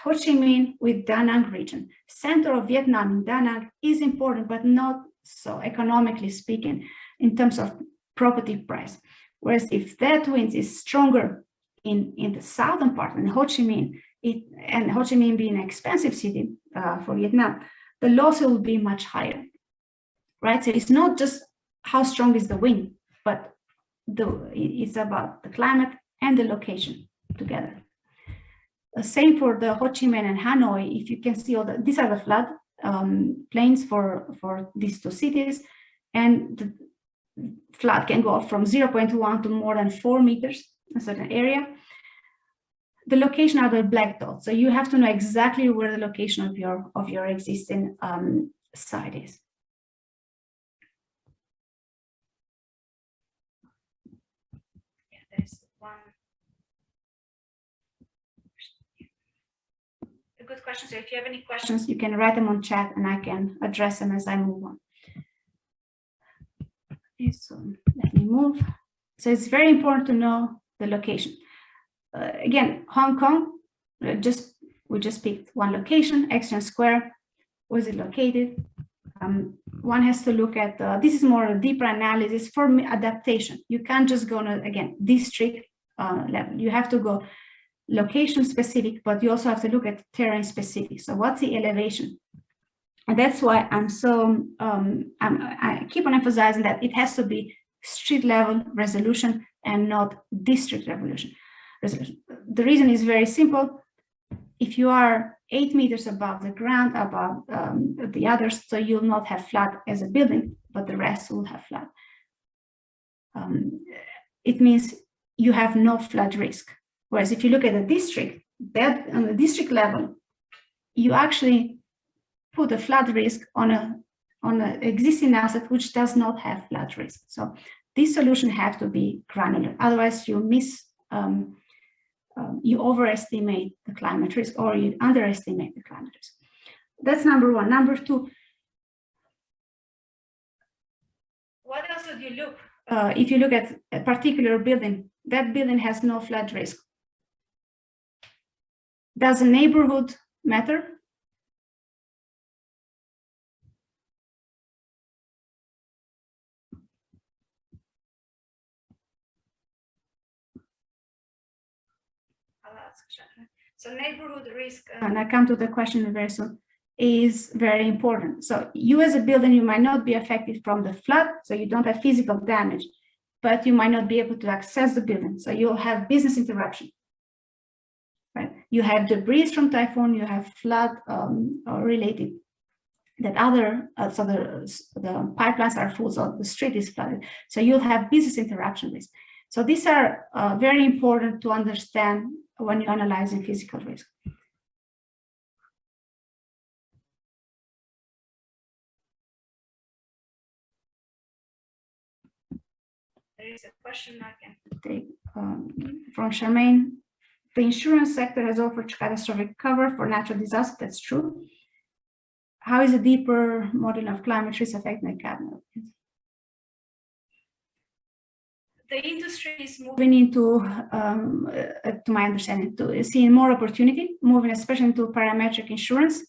C: Ho Chi Minh with Da Nang region. Center of Vietnam in Da Nang is important, but not so economically speaking in terms of property price. Whereas if that wind is stronger in the southern part, in Ho Chi Minh, and Ho Chi Minh being an expensive city for Vietnam, the loss will be much higher, right? So it's not just how strong is the wind, but it's about the climate and the location together. The same for the Ho Chi Minh and Hanoi. If you can see, these are the flood plains for these two cities, and the flood can go from 0.1 to more than 4 meters in a certain area. The location are the black dots, so you have to know exactly where the location of your existing site is. Yeah, there's one. A good question. So if you have any questions, you can write them on chat, and I can address them as I move on. Okay, so let me move. So it's very important to know the location. Again, Hong Kong, we just picked one location, Exchange Square. Where is it located? One has to look at, this is more a deeper analysis for adaptation. You can't just go on, again, district level. You have to go location specific, but you also have to look at terrain specific. So what's the elevation? And that's why I keep on emphasizing that it has to be street level resolution and not district resolution. The reason is very simple. If you are 8 meters above the ground, above the others, so you'll not have flood as a building, but the rest will have flood. It means you have no flood risk. Whereas if you look at the district, that on the district level, you actually put a flood risk on an existing asset which does not have flood risk. So this solution have to be granular. Otherwise, you overestimate the climate risk, or you underestimate the climate risk. That's number one. Number two, what else would you look? If you look at a particular building, that building has no flood risk. Does the neighborhood matter? So neighborhood risk, and I come to the question very soon, is very important. So you as a building, you might not be affected from the flood, so you don't have physical damage, but you might not be able to access the building. So you'll have business interruption, right? You have debris from typhoon, you have flood related, that other, so the pipelines are full, so the street is flooded. So you'll have business interruption risk. So these are very important to understand when you're analyzing physical risk. There is a question I can take from Charmaine. The insurance sector has offered catastrophic cover for natural disaster. That's true. How is a deeper modeling of climate risk affecting the cabinet? The industry is moving into, to my understanding, to seeing more opportunity, moving especially into parametric insurance.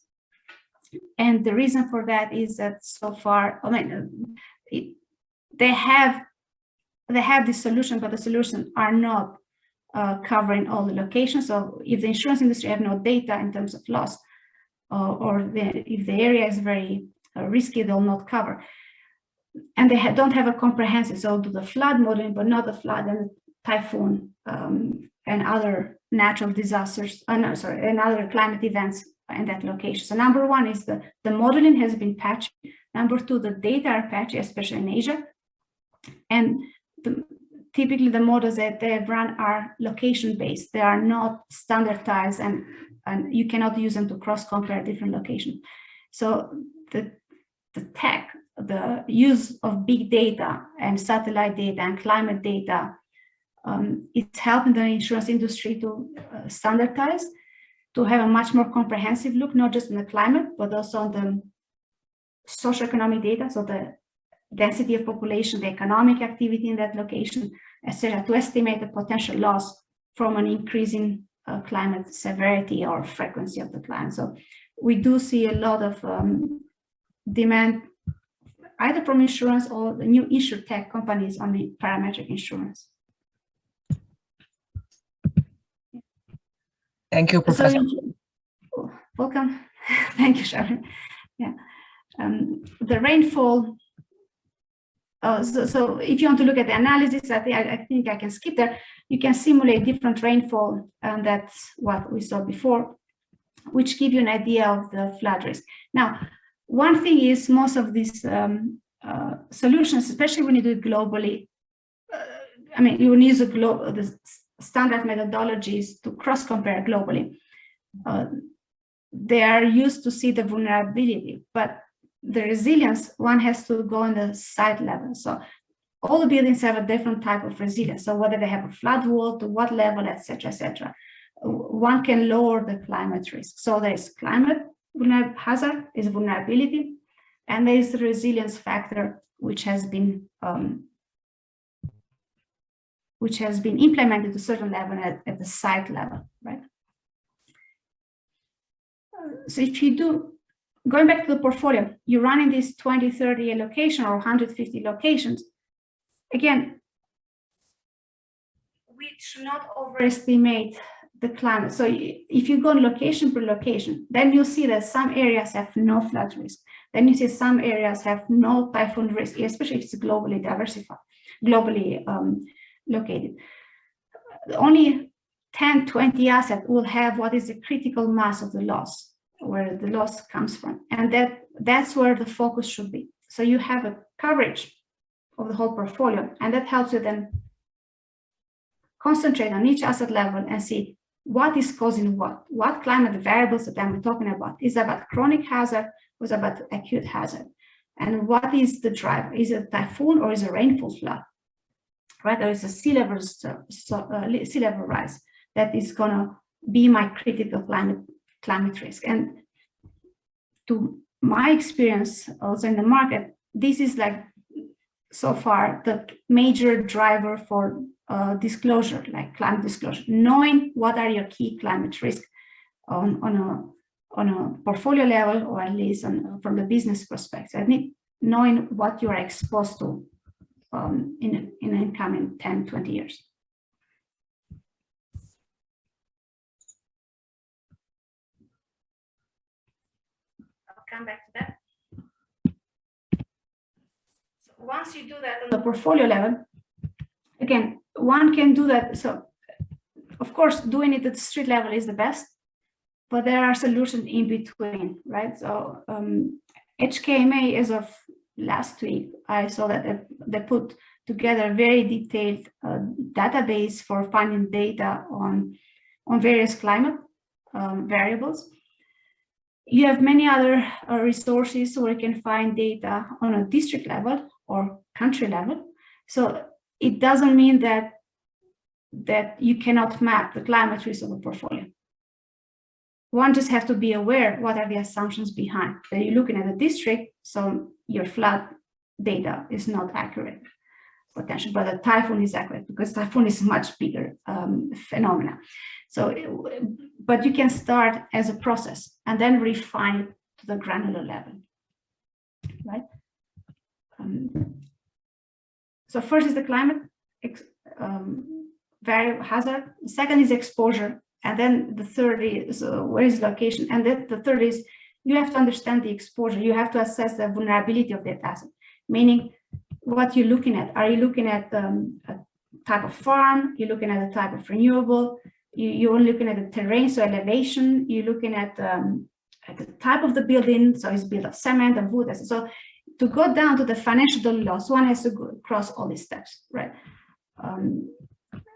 C: And the reason for that is that so far, I mean, they have this solution, but the solutions are not covering all the locations. So if the insurance industry have no data in terms of loss, if the area is very risky, they'll not cover. And they don't have a comprehensive, so do the flood modeling, but not the flood and the typhoon and other natural disasters, and other climate events in that location. So number one is the modeling has been patchy. Number two, the data are patchy, especially in Asia. And typically the models that they run are location-based. They are not standardized, and you cannot use them to cross-compare different locations. So the tech, the use of big data and satellite data and climate data, it's helping the insurance industry to standardize, to have a much more comprehensive look, not just on the climate, but also on the socioeconomic data, so the density of population, the economic activity in that location, etc., to estimate the potential loss from an increasing climate severity or frequency of the climate. So we do see a lot of demand either from insurance or the new insurtech companies on the parametric insurance.
F: Thank you, Professor.
C: So, welcome. Thank you, Sharon. Yeah. The rainfall. So if you want to look at the analysis, I think I can skip there. You can simulate different rainfall, and that's what we saw before, which give you an idea of the flood risk. Now, one thing is most of these solutions, especially when you do it globally, I mean, you use the standard methodologies to cross-compare globally. They are used to see the vulnerability, but the resilience, one has to go on the site level. So all the buildings have a different type of resilience. So whether they have a flood wall, to what level, etc., etc., one can lower the climate risk. So there is climate hazard, is vulnerability, and there is the resilience factor, which has been implemented to a certain level at the site level, right? So if you do, going back to the portfolio, you're running this 20, 30 location or 150 locations. Again, we should not overestimate the climate. So if you go location per location, then you see that some areas have no flood risk. Then you see some areas have no typhoon risk, especially if it's globally diversified, globally located. Only 10, 20 assets will have what is the critical mass of the loss, where the loss comes from. And that's where the focus should be. So you have a coverage of the whole portfolio, and that helps you then concentrate on each asset level and see what is causing what climate variables that I'm talking about. Is it about chronic hazard, or is it about acute hazard? And what is the driver? Is it typhoon or is it rainfall flood? Right, or is a sea level rise that is gonna be my critical climate risk? And to my experience also in the market, this is like so far the major driver for disclosure, like climate disclosure, knowing what are your key climate risks on a portfolio level, or at least from the business perspective. I think knowing what you are exposed to in the incoming 10, 20 years. I'll come back to that. So once you do that on the portfolio level, again, one can do that. So of course, doing it at the street level is the best, but there are solutions in between, right? So HKMA, as of last week, I saw that they put together a very detailed database for finding data on various climate variables. You have many other resources where you can find data on a district level or country level. So it doesn't mean that you cannot map the climate risk of a portfolio. One just have to be aware what are the assumptions behind. That you're looking at a district, so your flood data is not accurate potential, but a typhoon is accurate because typhoon is much bigger phenomena. So, but you can start as a process and then refine it to the granular level, right? So first is the climate variable hazard. The second is exposure. And then the third is where is location? And then the third is you have to understand the exposure. You have to assess the vulnerability of that asset, meaning what you're looking at. Are you looking at type of farm, you're looking at the type of renewable, you're looking at the terrain, so elevation, you're looking at the type of the building, so it's built of cement and wood. So to go down to the financial dollar loss, one has to go across all these steps, right?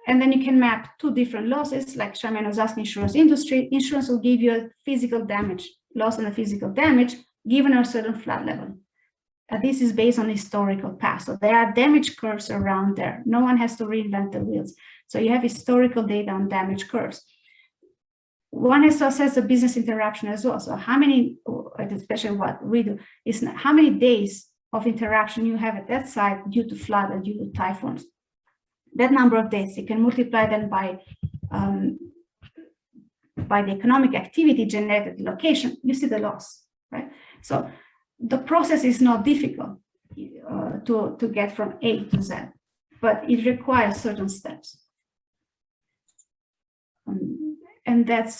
C: And then you can map two different losses, like Charmaine was asking insurance industry. Insurance will give you a physical damage, loss on the physical damage, given a certain flood level. This is based on historical past. So there are damage curves around there. No one has to reinvent the wheels. So you have historical data on damage curves. One has to assess the business interruption as well. So how many, especially what we do, is how many days of interruption you have at that site due to flood or due to typhoons. That number of days, you can multiply them by the economic activity generated at the location, you see the loss, right? So the process is not difficult to get from A to Z, but it requires certain steps. And that's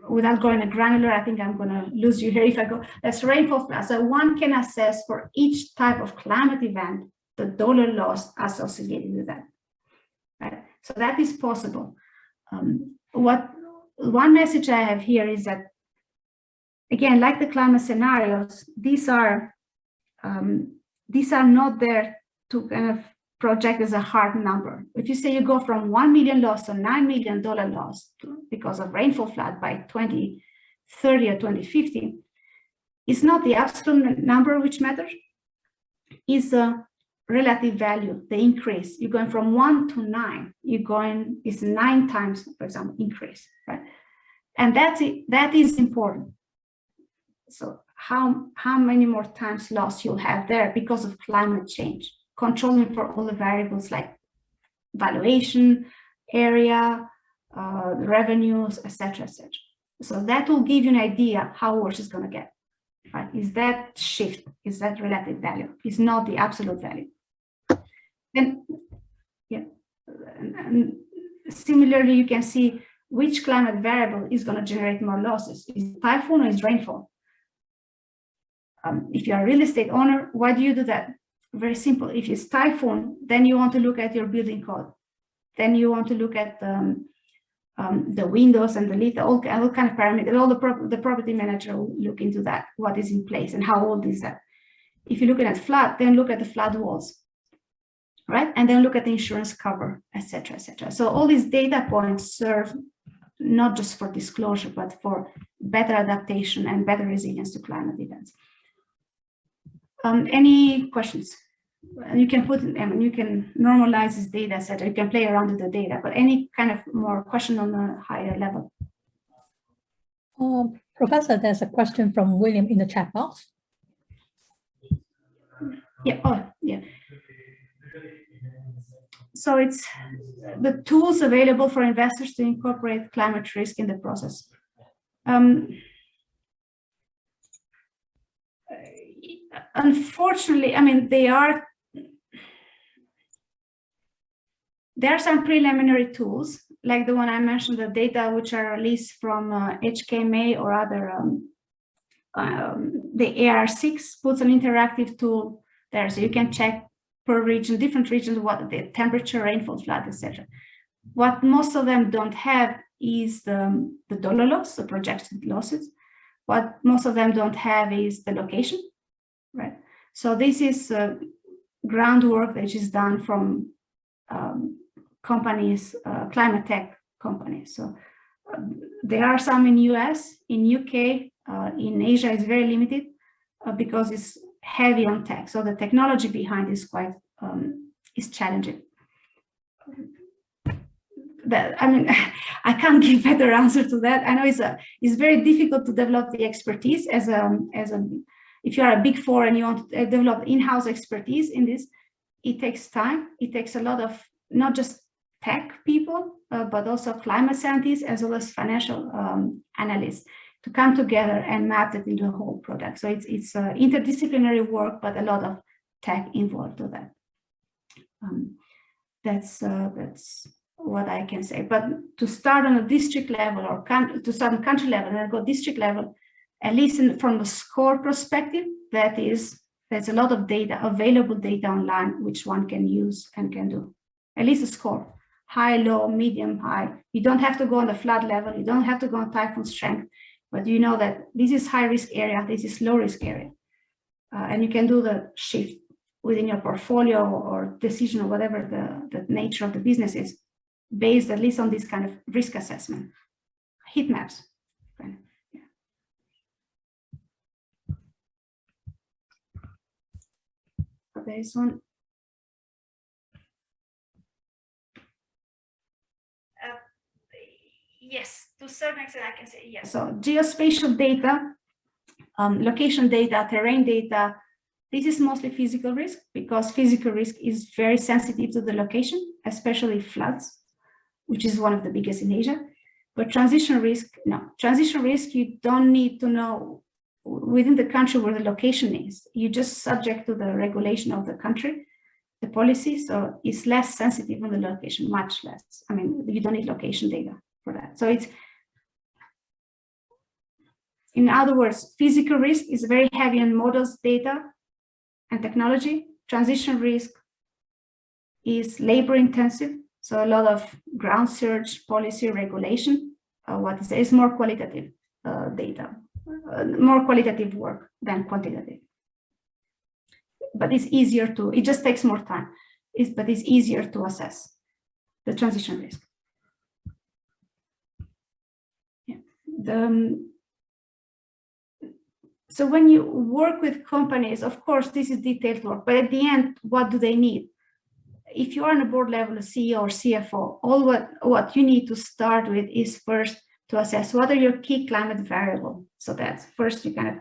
C: without going granular, I think I'm gonna lose you here if I go. That's rainfall flood. So one can assess for each type of climate event the dollar loss associated with that, right? So that is possible. One message I have here is that, again, like the climate scenarios, these are not there to kind of project as a hard number. If you say you go from 1 million loss to $9 million loss because of rainfall flood by 2030 or 2050, it's not the absolute number which matters. It's a relative value, the increase. You're going from 1 to 9. It's 9 times, for example, increase, right? And that's it. That is important. So how many more times loss you'll have there because of climate change, controlling for all the variables like valuation, area, revenues, etc., etc. So that will give you an idea how worse it's going to get. Right? Is that shift? Is that relative value? It's not the absolute value. Then, yeah, and similarly, you can see which climate variable is going to generate more losses. Is it typhoon or is it rainfall? If you're a real estate owner, why do you do that? Very simple. If it's typhoon, then you want to look at your building code. Then you want to look at the windows and the lift, all kind of parameters. All the property manager will look into that, what is in place and how old is that. If you're looking at flood, then look at the flood walls, right? And then look at the insurance cover, etc., etc. So all these data points serve not just for disclosure, but for better adaptation and better resilience to climate events. Any questions? You can put, you can normalize this data set, or you can play around with the data, but any kind of more question on a higher level?
A: Professor, there's a question from William in the chat box.
C: Yeah, oh, yeah. So it's the tools available for investors to incorporate climate risk in the process. Unfortunately, I mean, there are some preliminary tools, like the one I mentioned, the data which are released from HKMA or other, the AR6 puts an interactive tool there, so you can check per region, different regions, what the temperature, rainfall, flood, etc. What most of them don't have is the dollar loss, the projected losses. What most of them don't have is the location, right? So this is groundwork that is done from companies, climate tech companies. So there are some in US, in UK, in Asia is very limited because it's heavy on tech. So the technology behind is quite is challenging. I mean, I can't give better answer to that. I know it's very difficult to develop the expertise if you are a big four and you want to develop in-house expertise in this. It takes time. It takes a lot of not just tech people, but also climate scientists as well as financial analysts to come together and map it into a whole product. So it's interdisciplinary work, but a lot of tech involved to that. That's what I can say. But to start on a district level or to start on country level and then go district level, at least from the score perspective, that is there's a lot of data, available data online, which one can use and can do. At least a score, high, low, medium, high. You don't have to go on the flood level. You don't have to go on typhoon strength, but you know that this is high risk area, this is low risk area. And you can do the shift within your portfolio or decision or whatever the nature of the business is, based at least on this kind of risk assessment. Heat maps. Okay. Yeah. There is one. Yes, to a certain extent, I can say yes. So geospatial data, location data, terrain data, this is mostly physical risk, because physical risk is very sensitive to the location, especially floods, which is one of the biggest in Asia. But transition risk, no. Transition risk, you don't need to know within the country where the location is. You're just subject to the regulation of the country, the policy, so it's less sensitive on the location, much less. I mean, you don't need location data for that. So it's, in other words, physical risk is very heavy on models, data, and technology. Transition risk is labor intensive, so a lot of ground search, policy, regulation. It's more qualitative data, more qualitative work than quantitative. But it's easier to, it just takes more time, but it's easier to assess the transition risk. Yeah. So when you work with companies, of course, this is detailed work, but at the end, what do they need? If you are on a board level, a CEO or CFO, all what you need to start with is first to assess what are your key climate variables. So that's first you kind of,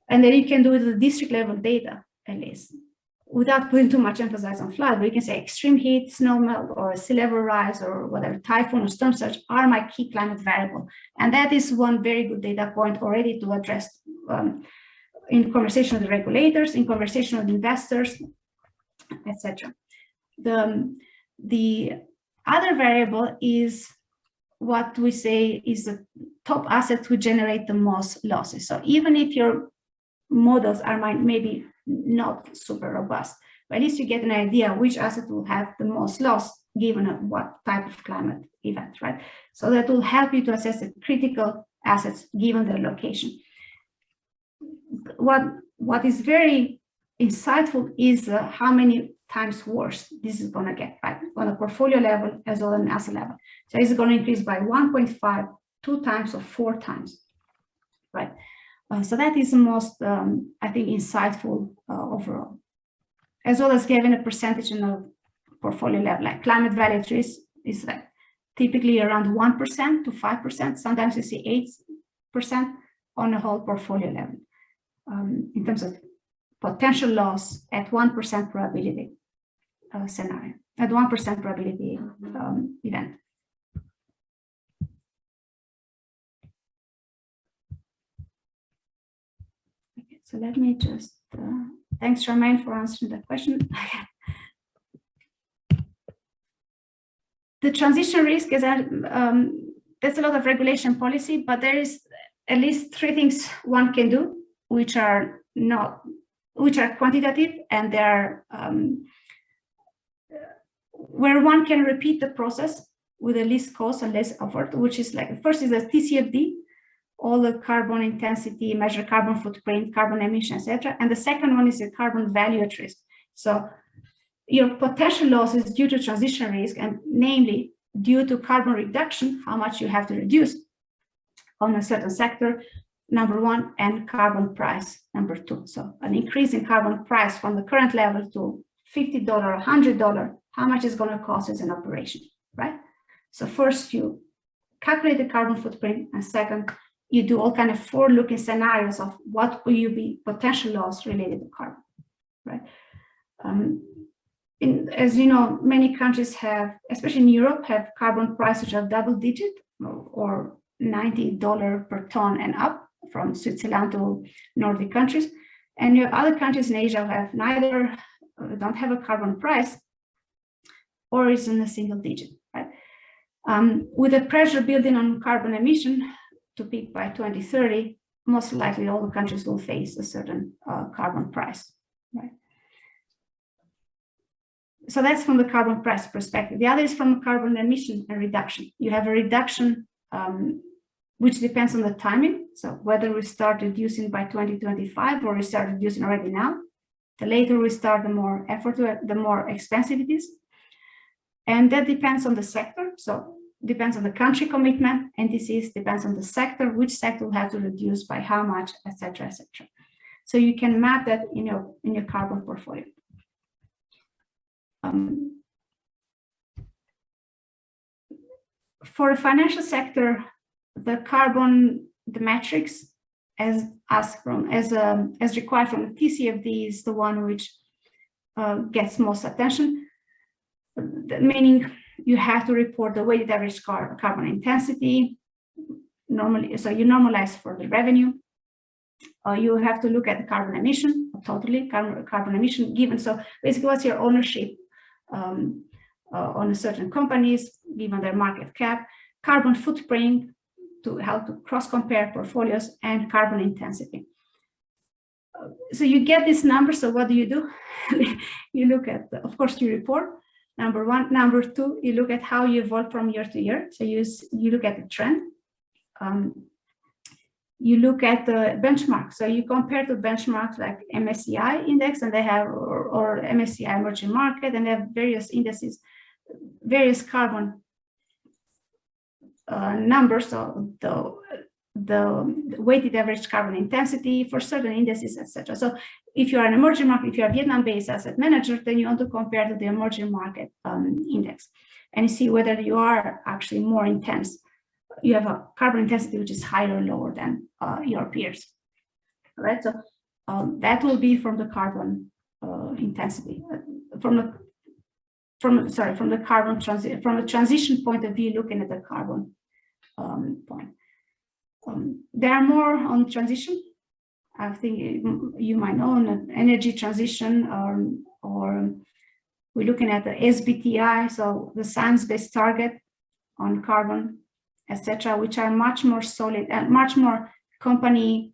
C: and then you can do it at the district level data, at least, without putting too much emphasis on flood, but you can say extreme heat, snow melt, or sea level rise, or whatever, typhoon or storm surge are my key climate variable. And that is one very good data point already to address in conversation with the regulators, in conversation with investors, etc. The other variable is what we say is the top asset to generate the most losses. So even if your models are maybe not super robust, but at least you get an idea which asset will have the most loss given what type of climate event, right? So that will help you to assess the critical assets given their location. What is very insightful is how many times worse this is going to get, right? On a portfolio level as well as an asset level. So it's going to increase by 1.5, 2 times, or 4 times, right? So that is the most, I think, insightful overall, as well as giving a percentage in a portfolio level. Like climate value at risk is like typically around 1% to 5%. Sometimes you see 8% on a whole portfolio level in terms of potential loss at 1% probability scenario, at 1% probability event. Okay, so let me just, thanks Charmaine for answering that question. The transition risk is there's a lot of regulation policy, but there is at least 3 things one can do, which are quantitative, and they are where one can repeat the process with the least cost and less effort, which is like, first is the TCFD, all the carbon intensity, measure carbon footprint, carbon emission, etc. And the second one is the carbon value at risk. So your potential loss is due to transition risk, and namely due to carbon reduction, how much you have to reduce on a certain sector, number 1, and carbon price, number 2. So an increase in carbon price from the current level to $50, $100, how much is going to cost as an operation, right? So first you calculate the carbon footprint, and second, you do all kind of forward-looking scenarios of what will you be potential loss related to carbon, right? As you know, many countries have, especially in Europe, have carbon prices which are double-digit or $90 per ton and up, from Switzerland to Nordic countries. And you have other countries in Asia who have neither, don't have a carbon price, or is in a single digit, right? With the pressure building on carbon emission to peak by 2030, most likely all the countries will face a certain carbon price, right? So that's from the carbon price perspective. The other is from carbon emission and reduction. You have a reduction which depends on the timing. So whether we start reducing by 2025 or we start reducing already now. The later we start, the more effort, the more expensive it is. And that depends on the sector. So depends on the country commitment, NDCs, depends on the sector, which sector will have to reduce by how much, etc., etc. So you can map that in your carbon portfolio. For the financial sector, the metrics as required from the TCFD is the one which gets most attention. Meaning you have to report the weighted average carbon intensity normally. So you normalize for the revenue. You have to look at the carbon emission, totally carbon emission given. So basically, what's your ownership on a certain companies given their market cap, carbon footprint to help to cross-compare portfolios, and carbon intensity. So you get this number. So what do? You look at, of course, you report. Number one. Number two, you look at how you evolve from year to year. So you look at the trend. You look at the benchmark. So you compare to benchmarks like MSCI index, and they have, or MSCI emerging market, and they have various indices, various carbon numbers. So the weighted average carbon intensity for certain indices, etc. So if you are an emerging market, if you are a Vietnam-based asset manager, then you want to compare to the emerging market index and see whether you are actually more intense. You have a carbon intensity which is higher or lower than your peers. All right, so that will be from the carbon intensity, from the carbon transition, from a transition point of view, looking at the carbon point. There are more on transition. I think you might know on energy transition, or we're looking at the SBTI, so the science-based target on carbon, etc., which are much more solid and much more company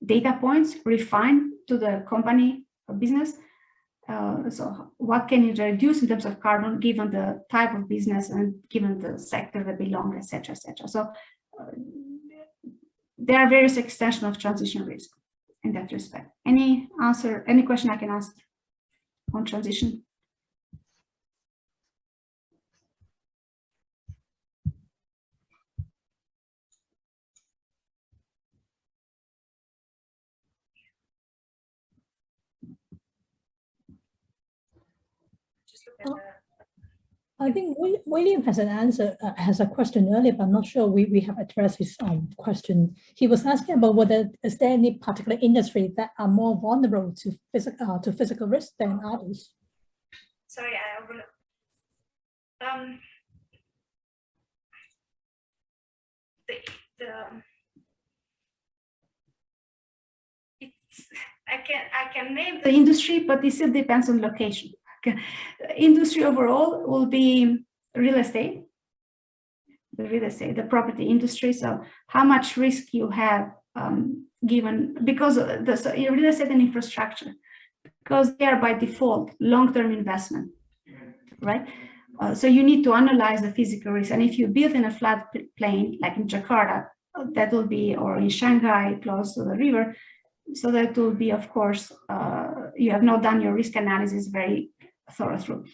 C: data points refined to the company business. So what can you reduce in terms of carbon given the type of business and given the sector that belong, etc., etc. So there are various extensions of transition risk in that respect. Any question I can ask on transition?
A: I think William has an answer, has a question earlier, but I'm not sure we have addressed his question. He was asking about whether is there any particular industry that are more vulnerable to physical risk than others.
C: Sorry, I overlooked. I can name the industry, but this still depends on location. Industry overall will be real estate, the property industry. So how much risk you have given, because real estate and infrastructure, because they are by default long-term investment, right? So you need to analyze the physical risk. And if you build in a flat plain, like in Jakarta, that will be, or in Shanghai, close to the river, so that will be, of course, you have not done your risk analysis very thorough through.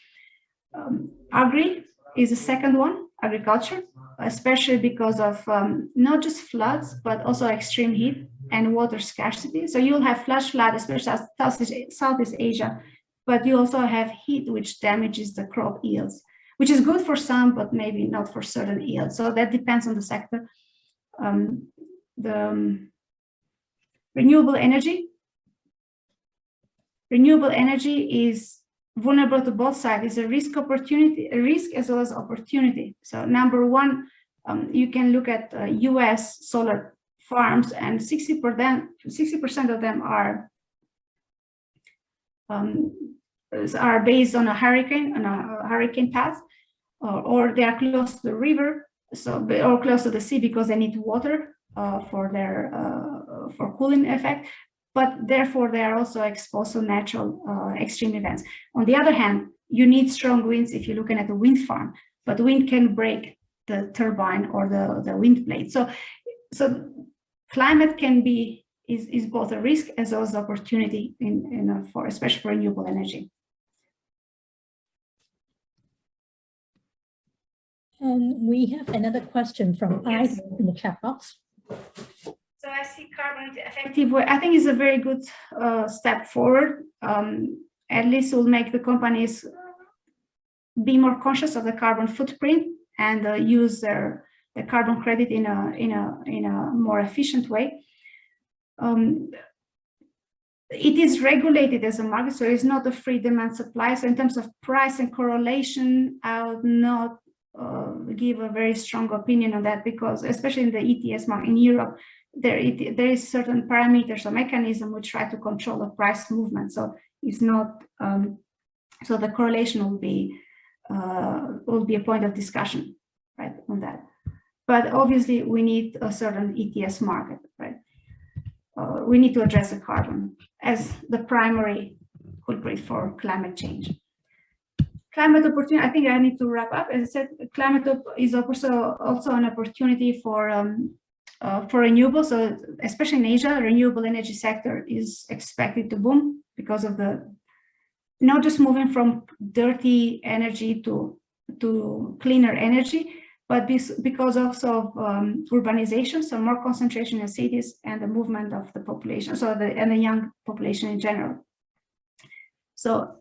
C: Agri is the second one, agriculture, especially because of not just floods, but also extreme heat and water scarcity. So you'll have flash flood, especially Southeast Asia, but you also have heat, which damages the crop yields, which is good for some, but maybe not for certain yields. So that depends on the sector. The renewable energy. Renewable energy is vulnerable to both sides. It's a risk as well as opportunity. So number one, you can look at US solar farms, and 60% of them are based on a hurricane path, or they are close to the river, or close to the sea because they need water for their for cooling effect, but therefore they are also exposed to natural extreme events. On the other hand, you need strong winds if you're looking at a wind farm, but wind can break the turbine or the wind blade. So climate can be is both a risk as well as opportunity for especially for renewable energy.
A: And we have another question from
C: Yes.
A: Ida in the chat box.
C: So I see carbon effective way. I think it's a very good step forward. At least it will make the companies be more conscious of the carbon footprint and use the carbon credit in a more efficient way. It is regulated as a market, so it's not a free demand supply. So in terms of price and correlation, I would not give a very strong opinion on that, because especially in the ETS market in Europe, there is certain parameters or mechanism which try to control the price movement. So it's not so the correlation will be a point of discussion, right, on that. But obviously we need a certain ETS market, right? We need to address the carbon as the primary culprit for climate change. Climate opportunity, I think I need to wrap up. As I said, climate is also an opportunity for renewables. So especially in Asia, renewable energy sector is expected to boom because of the, not just moving from dirty energy to cleaner energy, but because also of urbanization, so more concentration in cities and the movement of the population, and the young population in general. So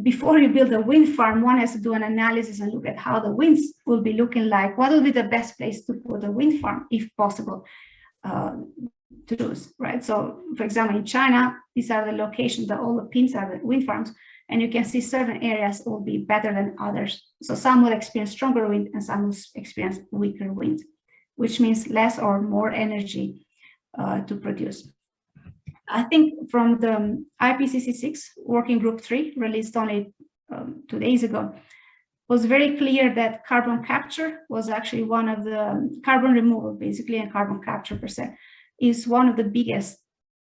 C: before you build a wind farm, one has to do an analysis and look at how the winds will be looking like. What will be the best place to put a wind farm, if possible, to do, right? So, for example, in China, these are the locations that all the pins are the wind farms, and you can see certain areas will be better than others. So some will experience stronger wind and some will experience weaker wind, which means less or more energy to produce. I think from the IPCC 6 Working Group 3, released only 2 days ago, was very clear that carbon capture was actually one of the carbon removal, basically, and carbon capture per se, is one of the biggest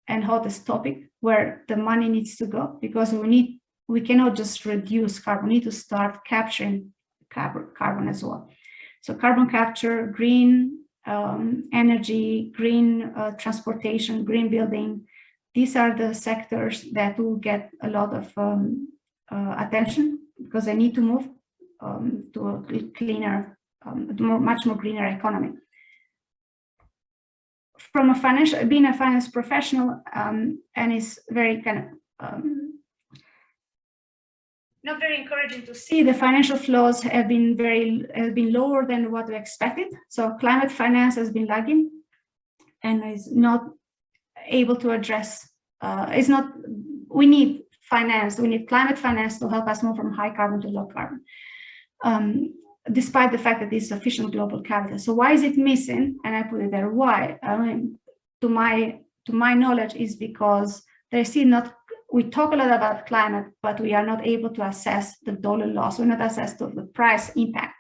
C: and hottest topic where the money needs to go, because we cannot just reduce carbon, we need to start capturing carbon as well. So carbon capture, green energy, green transportation, green building, these are the sectors that will get a lot of attention, because they need to move to a cleaner, much more greener economy. From a being a finance professional, and it's very kind of not very encouraging to see the financial flows have been lower than what we expected. So climate finance has been lagging and is not able to address, we need finance, we need climate finance to help us move from high carbon to low carbon, despite the fact that it's sufficient global capital. So why is it missing? And I put it there, why? I mean, to my knowledge, is because there's still not, we talk a lot about climate, but we are not able to assess the dollar loss. We're not assessed the price impact.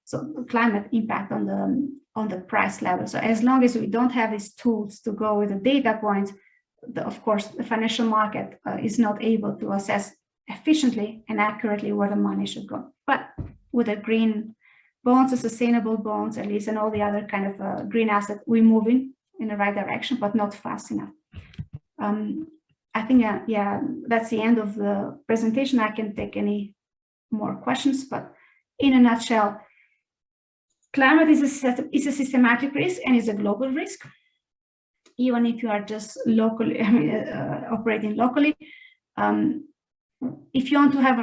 C: So climate impact on the price level. So as long as we don't have these tools to go with the data points, of course, the financial market is not able to assess efficiently and accurately where the money should go. But with the green bonds, the sustainable bonds, at least, and all the other kind of green assets, we're moving in the right direction, but not fast enough. I think, yeah, that's the end of the presentation. I can take any more questions, but in a nutshell, climate is a systematic risk and is a global risk. Even if you are just locally, operating locally, if you want to have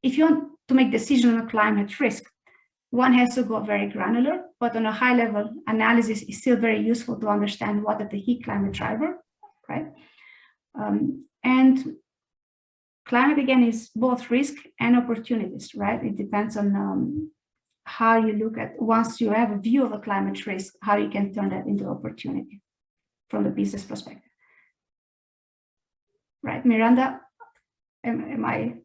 C: if you want to make decisions on a climate risk, one has to go very granular, but on a high level analysis is still very useful to understand what are the key climate driver, right? And climate, again, is both risk and opportunities, right? It depends on how you look at, once you have a view of a climate risk, how you can turn that into opportunity from the business perspective. Right, Miranda, am I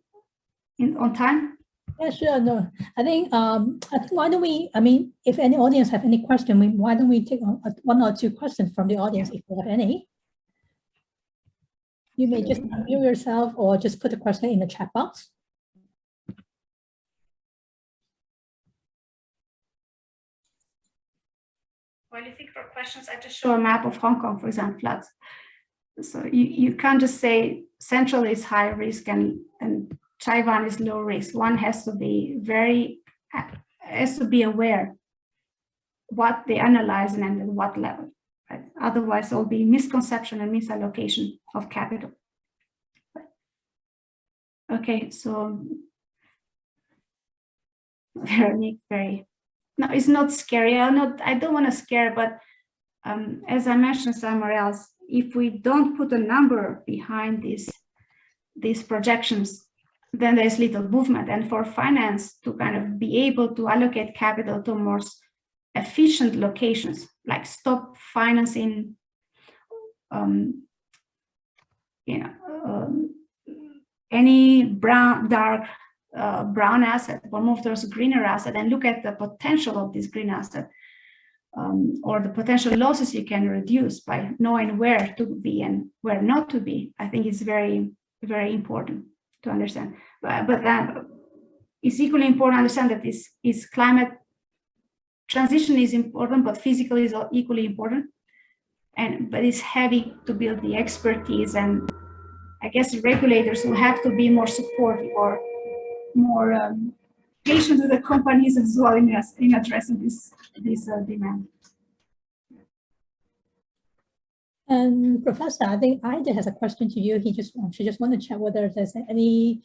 C: on time?
A: Yeah, sure. No, I think why don't we? I mean, if any audience have any question, why don't we take one or two questions from the audience if you have any? You may just unmute yourself or just put the question in the chat box.
B: Well, you think for questions, I just show a map of Hong Kong, for example, floods. So you can't just say Central is high risk and Taiwan is low risk. One has to be aware what they analyze and at what level. Right? Otherwise, there will be misconception and misallocation of capital. Okay, so very. No, it's not scary. I don't want to scare, but as I mentioned somewhere else, if we don't put a number behind these projections, then there's little movement. And for finance to kind of be able to allocate capital to more efficient locations, like stop financing, any dark brown asset, or move towards a greener asset, and look at the potential of this green asset, or the potential losses you can reduce by knowing where to be and where not to be. I think it's very, very important to understand. But it's equally important to understand that this is climate transition is important, but physical is equally important. But it's heavy to build the expertise, and I guess regulators will have to be more supportive or more patient with the companies as well in addressing this demand.
A: And Professor, I think Ida has a question to you. She just want to check whether there's any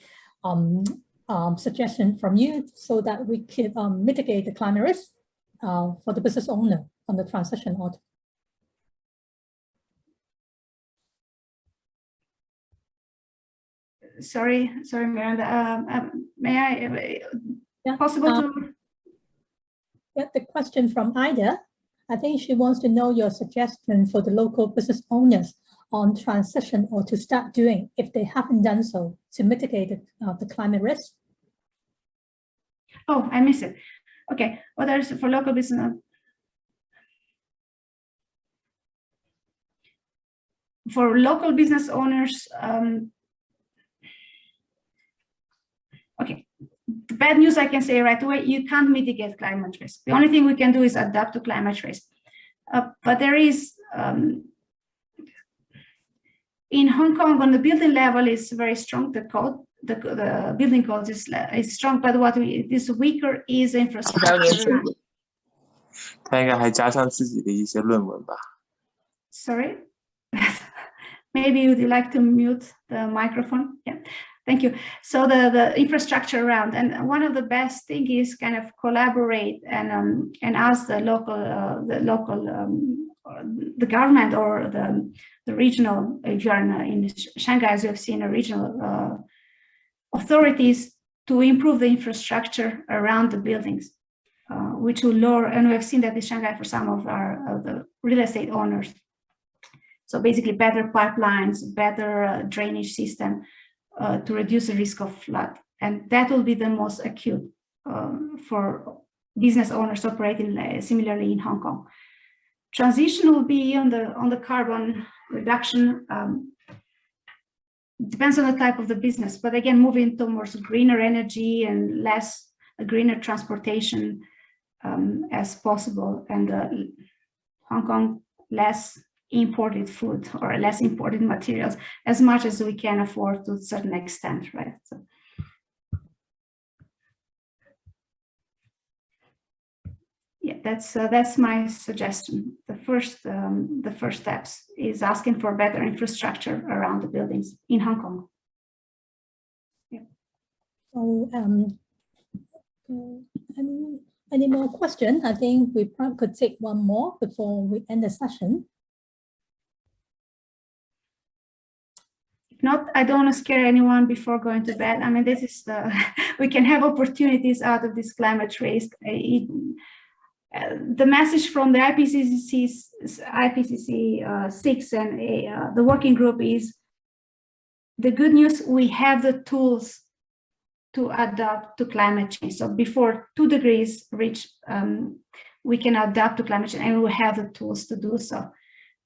A: suggestion from you so that we could mitigate the climate risk for the business owner on the transition order.
B: Sorry, Miranda. May I? Possible to?
A: Yeah, the question from Ida. I think she wants to know your suggestion for the local business owners on transition or to start doing if they haven't done so to mitigate the climate risk.
B: Oh, I missed it. Okay, well, there's for local business. For local business owners, okay, the bad news I can say right away, you can't mitigate climate risk. The only thing we can do is adapt to climate risk. But there is, in Hong Kong, on the building level is very strong, the code, the building code is strong, but what is weaker is infrastructure. Sorry? Maybe would you like to mute the microphone? Yeah. Thank you. So the infrastructure around, and one of the best thing is kind of collaborate and ask the government or the regional, if you are in Shanghai, as you have seen, regional authorities to improve the infrastructure around the buildings, which will lower, and we have seen that in Shanghai for some of the real estate owners. So basically better pipelines, better drainage system, to reduce the risk of flood. And that will be the most acute for business owners operating similarly in Hong Kong. Transition will be on the carbon reduction. Depends on the type of the business, but again, moving towards greener energy and less greener transportation as possible. And Hong Kong, less imported food or less imported materials as much as we can afford to a certain extent, right? So, yeah, that's my suggestion. The first steps is asking for better infrastructure around the buildings in Hong Kong. Yeah.
A: So, any more questions? I think we probably could take one more before we end the session.
B: Not, I don't want to scare anyone before going to bed. I mean, this is we can have opportunities out of this climate risk. The message from the IPCC 6 and the working group is the good news. We have the tools
C: to adapt to climate change. So before 2 degrees reach, we can adapt to climate change, and we have the tools to do so.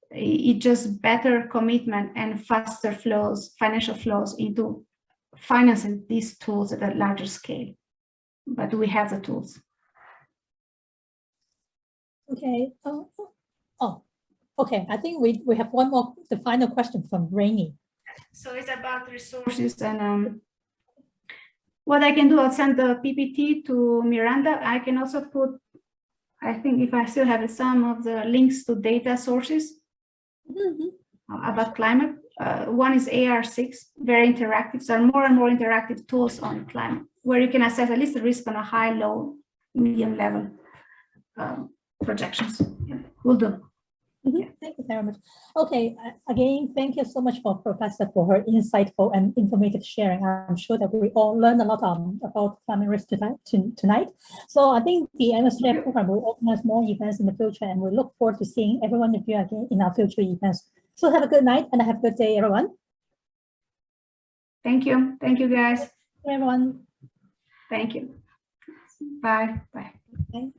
C: It's just better commitment and faster flows, financial flows into financing these tools at a larger scale. But we have the tools.
A: Okay. Okay. I think we have one more, the final question from Rainy.
C: So it's about resources, and what I can do, I'll send the PPT to Miranda. I can also put, I think if I still have some of the links to data sources about climate. One is AR6, very interactive. So more and more interactive tools on climate, where you can assess at least the risk on a high, low, medium level projections. Yeah, will do.
A: Thank you very much. Okay, again, thank you so much for Professor for her insightful and informative sharing. I'm sure that we all learned a lot about climate risk tonight. So I think the MSJ program will organize more events in the future, and we look forward to seeing every one of you again in our future events. So have a good night and have a good day, everyone.
C: Thank you. Thank you, guys.
A: Everyone.
C: Thank you. Bye. Bye.
A: Okay.